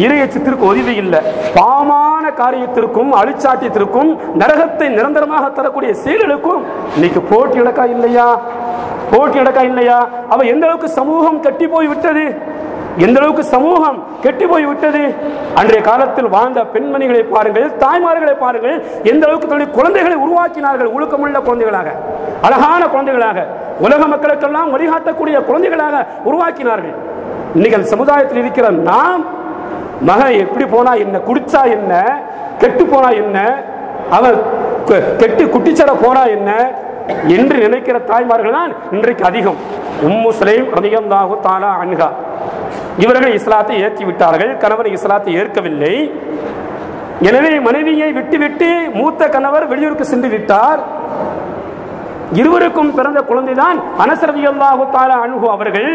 இறையச்சத்திற்கு உதவி இல்லை, பாவமான காரியத்திற்கும் அழிச்சாட்டியத்திற்கும் நரகத்தை நிரந்தரமாக தரக்கூடிய செயல்களுக்கும் இன்னைக்கு போட்டி நடக்கா இல்லையா? போட்டி நடக்கா இல்லையா? அவ எந்த அளவுக்கு சமூகம் கட்டி போய் விட்டது, எந்த அளவுக்கு சமூகம் கெட்டி போய் விட்டது. அன்றைய காலத்தில் வாழ்ந்த பெண்மணிகளை பாருங்கள், தாய்மார்களை பாருங்கள், எந்த அளவுக்கு தன்னுடைய குழந்தைகளை உருவாக்கினார்கள். ஒழுக்கமுள்ள குழந்தைகளாக, அழகான குழந்தைகளாக, உலக மக்களுக்கெல்லாம் வழிகாட்டக்கூடிய குழந்தைகளாக உருவாக்கினார்கள். இன்னைக்கு அந்த சமுதாயத்தில் இருக்கிற நாம், மகன் எப்படி போனா என்ன, குடிச்சா என்ன, கெட்டு போனா என்ன, அவன் கெட்டு குட்டிச்சட போனா என்ன என்று நினைக்கிற தாய்மார்கள் தான் இன்றைக்கு அதிகம். உம்மு சுலைம் ரலியல்லாஹு தஆலா அன்ஹா, இவர்கள் இஸ்லாத்தை ஏற்றி விட்டார்கள், கணவர் இஸ்லாத்தை ஏற்கவில்லை. எனவே மனைவியை விட்டுவிட்டு மூத்த கணவர் வெளியூருக்கு சென்று விட்டார். இருவருக்கும் பிறந்த குழந்தைதான் அனஸ் ரலியல்லாஹு தஆலா அன்ஹு அவர்கள்.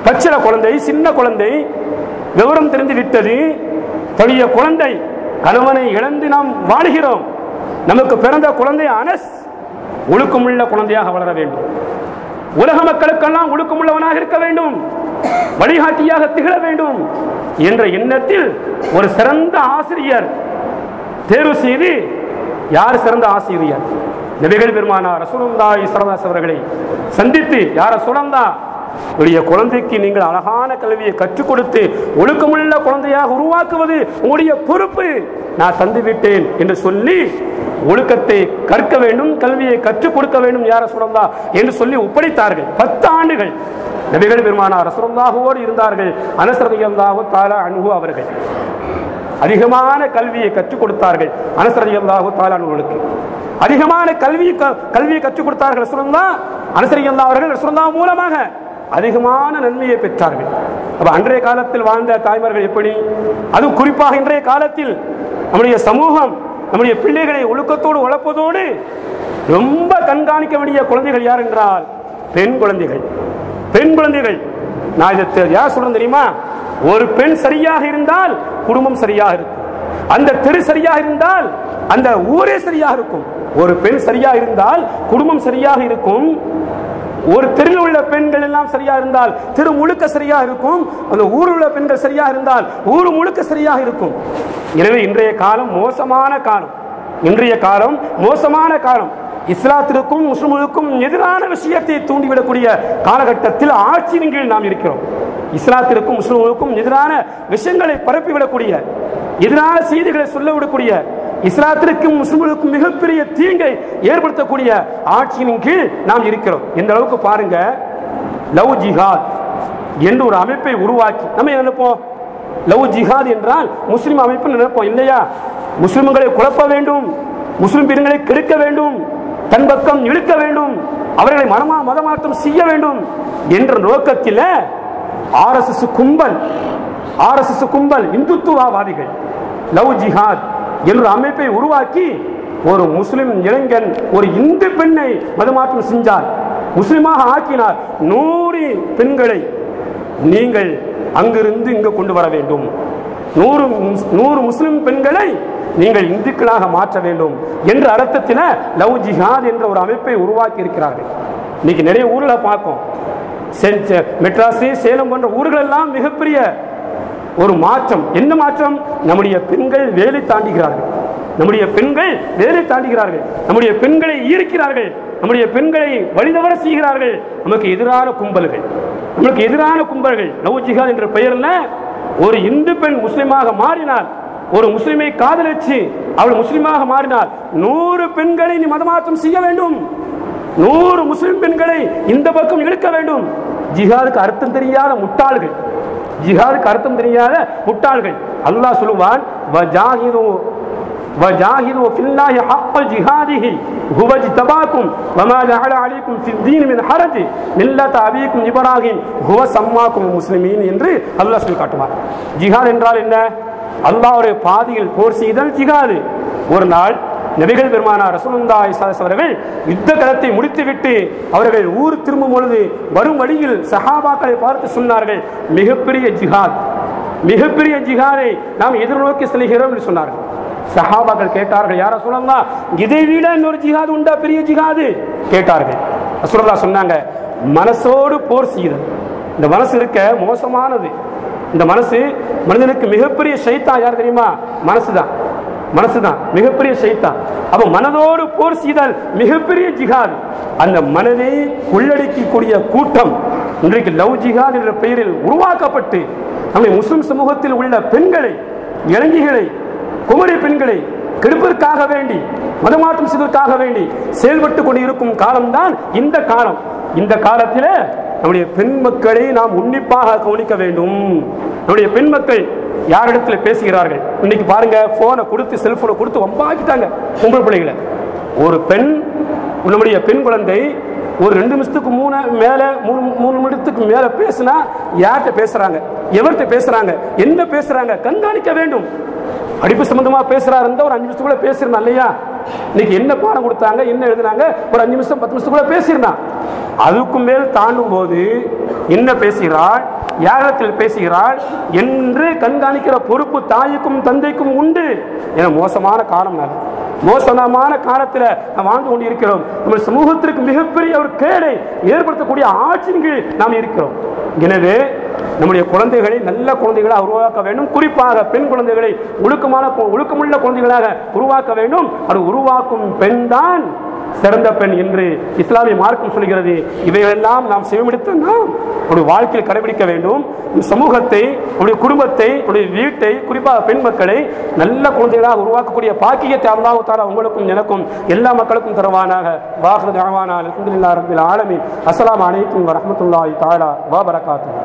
பச்சில குழந்தை, சின்ன குழந்தை, விவரம் தெரிந்து விட்டது. தன்னுடைய குழந்தை கணவனை இழந்து நாம் வாழ்கிறோம். நமக்கு பிறந்த குழந்தை அனஸ் ஒழுக்கமுள்ள குழந்தையாக வளர வேண்டும். உலக மக்களுக்கெல்லாம் ஒழுக்கமுள்ளவனாக இருக்க வேண்டும், வழிகாட்டியாக திகழ வேண்டும் என்ற எண்ணத்தில் ஒரு சிறந்த ஆசிரியர் தேர்வு செய்து, யார் சிறந்த ஆசிரியர்? நபிகள் பெருமானார் ரசூலுல்லாஹி ஸல்லல்லாஹு அலைஹி வஸல்லம் அவர்களை சந்தித்து, யார் ரசூலல்லாஹ், உங்களுடைய குழந்தைக்கு நீங்கள் அழகான கல்வியை கற்றுக் கொடுத்து ஒழுக்கமுள்ள குழந்தையாக உருவாக்குவது உங்களுடைய பொறுப்பு, நான் தந்துவிட்டேன் என்று சொல்லி ஒழுக்கத்தை கற்க வேண்டும், கல்வியை கற்றுக் கொடுக்க வேண்டும் யார் ரசூலுல்லாஹ் என்று சொல்லி ஒப்படைத்தார்கள். 10 ஆண்டுகள் நபிகள் பெருமானார் ரசூலுல்லாஹோடு இருந்தார்கள். அனஸ் ரலியல்லாஹு தஆலா அன்ஹு அவர்கள் அதிகமான கல்வியை கற்றுக் கொடுத்தார்கள். அனஸ் ரலியல்லாஹு தஆலா அன்ஹுவுக்கு அதிகமான கல்வியை கற்றுக் கொடுத்தார்கள் ரசூலுல்லாஹ். அனஸ் ரலியல்லாஹு அவர்கள் ரசூலுல்லாஹ் மூலமாக அதிகமான நன்மையை பெற்றார்கள். அப்ப அன்றைய காலத்தில் வாழ்ந்த தாய்மார்கள் எப்படி, அது குறிப்பாக இன்றைய காலத்தில் நம்முடைய சமூகம் நம்முடைய பிள்ளைகளை ஒழுக்கத்தோடு வளர்ப்பதோடு ரொம்ப கண்காணிக்க வேண்டிய குழந்தைகள் யார் என்றால் பெண் குழந்தைகள். பெண் குழந்தைகள் நான் இதை யார் சொல்றேன் தெரியுமா? ஒரு பெண் சரியாக இருந்தால் குடும்பம் சரியாக இருக்கும், அந்த தெரு சரியாக இருந்தால் அந்த ஊரே சரியாக இருக்கும். ஒரு பெண் சரியாக இருந்தால் குடும்பம் சரியாக இருக்கும். ஒரு தெருவில் உள்ள பெண்கள் எல்லாம் சரியா இருந்தால் தெரு முழுக்க சரியாக இருக்கும். அந்த ஊரில் உள்ள பெண்கள் சரியாக இருந்தால் ஊர் முழுக்க சரியாக இருக்கும். எனவே இன்றைய காலம் மோசமான காலம். இன்றைய காலம் மோசமான காலம். இஸ்லாத்திற்கும் முஸ்லிம்களுக்கும் எதிரான விஷயத்தை தூண்டிவிடக்கூடிய காலகட்டத்தில் ஆட்சியின் கீழ் நாம் இருக்கிறோம். இஸ்லாத்திற்கும் முஸ்லிம்களுக்கும் எதிரான விஷயங்களை பரப்பிவிடக்கூடிய, எதிரான செய்திகளை சொல்லவிடக்கூடிய, இஸ்லாத்திற்கும் முஸ்லிம்களுக்கும் மிகப்பெரிய தீங்கை ஏற்படுத்தக்கூடிய ஆட்சியின் கீழ் நாம் இருக்கிறோம். இந்த அளவுக்கு பாருங்க, லவ் ஜிஹாத் என்று ஒரு அமைப்பை உருவாக்கி நம்ம நினைப்போம், லவ் ஜிஹாத் என்றால் முஸ்லிம் அமைப்பு நினைப்போம் இல்லையா? முஸ்லிம்களை குழப்ப வேண்டும், முஸ்லிம் பெண்களை கெடுக்க வேண்டும், தன் பக்கம் இழுக்க வேண்டும், அவர்களை மதமாற்றம் செய்ய வேண்டும் என்ற நோக்கத்தில் ஆர்எஸ்எஸ் கும்பல் இந்துத்துவவாதிகள் லவ் ஜிஹாத் என்ற அமைப்பை உருவாக்கி ஒரு முஸ்லிம் இளைஞன் ஒரு இந்து பெண்ணை மதமாற்றம் செஞ்சார், முஸ்லிமாக ஆக்கினார். 100 பெண்களை நீங்கள் அங்கிருந்து இங்கு கொண்டு வர வேண்டும், 100 முஸ்லிம் பெண்களை நீங்கள் இந்துக்களாக மாற்ற வேண்டும் என்ற அர்த்தத்தில் லவ் ஜிஹாத் என்ற ஒரு அமைப்பை உருவாக்கி இருக்கிறார்கள். இன்னைக்கு நிறைய ஊர்ல பார்க்கும், மெட்ராஸ், சேலம் போன்ற ஊர்கள் எல்லாம் மிகப்பெரிய ஒரு மாற்றம். என்ன மாற்றம்? நம்முடைய பெண்கள் வேலை தாண்டுகிறார்கள், நம்முடைய பெண்கள் வேலை தாண்டுகிறார்கள், நம்முடைய பெண்களை ஈர்க்கிறார்கள், நம்முடைய பெண்களை வழிதவர செய்கிறார்கள். நமக்கு எதிரான கும்பல்கள் லவ் ஜிஹாத் என்ற பெயர்ல ஒரு இந்து பெண் முஸ்லிமாக மாறினார், ஒரு முஸ்லிமை காதலிச்சு அவள் முஸ்லிமாக மாறினார், 100 பெண்களை நீ மதமாற்றம் செய்ய வேண்டும், 100 முஸ்லிம் பெண்களை இந்த பக்கம் இழுக்க வேண்டும். ஜிஹாதுக்கு அர்த்தம் தெரியாத முட்டாள்கள், ஜிஹாதுக்கு அர்த்தம் தெரியாத முட்டாள்கள். அல்லாஹ் சொல்லுவான், وجاهدوا في الله حق جهاده هو اجتباكم وما جعل عليكم في الدين من حرج ملة أبيكم إبراهيم هو سماكم المسلمين என்று அல்லாஹ் சொல்லி காட்டுவார். ஜிஹாத் என்றால் என்ன? அல்லாஹ்வுடைய பாதையில் போர் செய்தல் ஜிஹாது. ஒரு நாள் நபிகள் பெருமானார் ரசூலுல்லாஹி ஸல்லல்லாஹு அலைஹி அவர்கள் யுத்த களத்தை முடித்துவிட்டு அவர்கள் ஊர் திரும்பும் பொழுது வரும் வழியில் சஹாபாக்களை பார்த்து சொன்னார்கள், மிகப்பெரிய ஜிஹாதை நாம் எதிர்நோக்கி செல்கிறோம் என்று சொன்னார்கள். சஹாபாக்கள் கேட்டார்கள், யார் ரசூலல்லாஹ், இதை விட இன்னொரு ஜிஹாது உண்டா, பெரிய ஜிஹாது கேட்டார்கள். ரசூலுல்லாஹ் சொன்னாங்க, மனசோடு போர் செய்தல். இந்த மனசு இருக்க மோசமானது. இந்த மனசு மனிதனுக்கு மிகப்பெரிய ஷைத்தான் யார் தெரியுமா? மனசுதான் மிகப்பெரிய ஷைத்தான். அப்ப மனதோடு போர் செய்தால் மிகப்பெரிய ஜிஹாத். அந்த மனதை உள்ளடக்கக்கூடிய கூட்டம் இன்றைக்கு லவ் ஜிஹாத் என்ற பெயரில் உருவாக்கப்பட்டு நம்முடைய முஸ்லிம் சமூகத்தில் உள்ள பெண்களை, இளைஞர்களை, குமரி பெண்களை கெடுப்பதற்காக வேண்டி, மதமாற்றம் செய்வதற்காக வேண்டி செயல்பட்டு கொண்டு இருக்கும் காலம்தான் இந்த காலம். இந்த காலத்தில் நம்முடைய பெண் மக்களை நாம் உன்னிப்பாக கவனிக்க வேண்டும். நம்முடைய பெண் மக்கள் யாரிடத்துல பேசுகிறார்கள்? இன்னைக்கு பாருங்க, போனை கொடுத்து, செல்போனை கொடுத்து வம்பாக்கிட்டாங்க பொம்பளை பிள்ளைகளை. ஒரு பெண், நம்முடைய பெண் குழந்தை ஒரு 2 நிமிஷத்துக்கு 3 நிமிடத்துக்கு மேல பேசினா யார்கிட்ட பேசுறாங்க, எவர்கிட்ட பேசுறாங்க, என்ன பேசுறாங்க கண்காணிக்க வேண்டும். படிப்பு சம்பந்தமா பேசுறாரு இருந்தா ஒரு 5 நிமிஷத்துக்குள்ள பேசிருந்தான் இல்லையா? இன்னைக்கு என்ன பாடம் கொடுத்தாங்க, என்ன எழுதுனாங்க, ஒரு 5 நிமிஷம் 10 நிமிஷத்துக்குள்ள பேசிருந்தான். அதுக்கு மேல் தாண்டும் போது என்ன பேசுகிறாள், யாரிடத்தில் பேசுகிறாள் என்று கண்காணிக்கிற பொறுப்பு தாய்க்கும் தந்தைக்கும் உண்டு. என மோசமான காலம், மோசமான காலத்தில் நாம் வாழ்ந்து கொண்டு இருக்கிறோம். நம்ம சமூகத்திற்கு மிகப்பெரிய ஒரு கேடை ஏற்படுத்தக்கூடிய ஆட்சியின் கீழ் நாம் இருக்கிறோம். எனவே நம்முடைய குழந்தைகளை நல்ல குழந்தைகளாக உருவாக்க வேண்டும். குறிப்பாக பெண் குழந்தைகளை ஒழுக்கமுள்ள குழந்தைகளாக உருவாக்க வேண்டும். அது உருவாக்கும் பெண் தான் சிறந்த பெண் என்று இஸ்லாமிய மார்க்கம் சொல்கிறது. இவையெல்லாம் நாம் செவிமடுத்த நாம் ஒரு வாழ்க்கையில் கடைபிடிக்க வேண்டும். சமூகத்தை, குடும்பத்தை, வீட்டை, குறிப்பாக பெண் மக்களை நல்ல குழந்தைகளாக உருவாக்கக்கூடிய பாக்கியத்தை அல்லாஹ் தஆலா உங்களுக்கும் எனக்கும் எல்லா மக்களுக்கும் தருவானாக. வாஹிரு தஅவானா அல்ஹம்துலில்லாஹி ரப்பில் ஆலமீன். அஸ்ஸலாமு அலைக்கும் வரஹ்மத்துல்லாஹி தஆலா வ பரகாத்துஹு.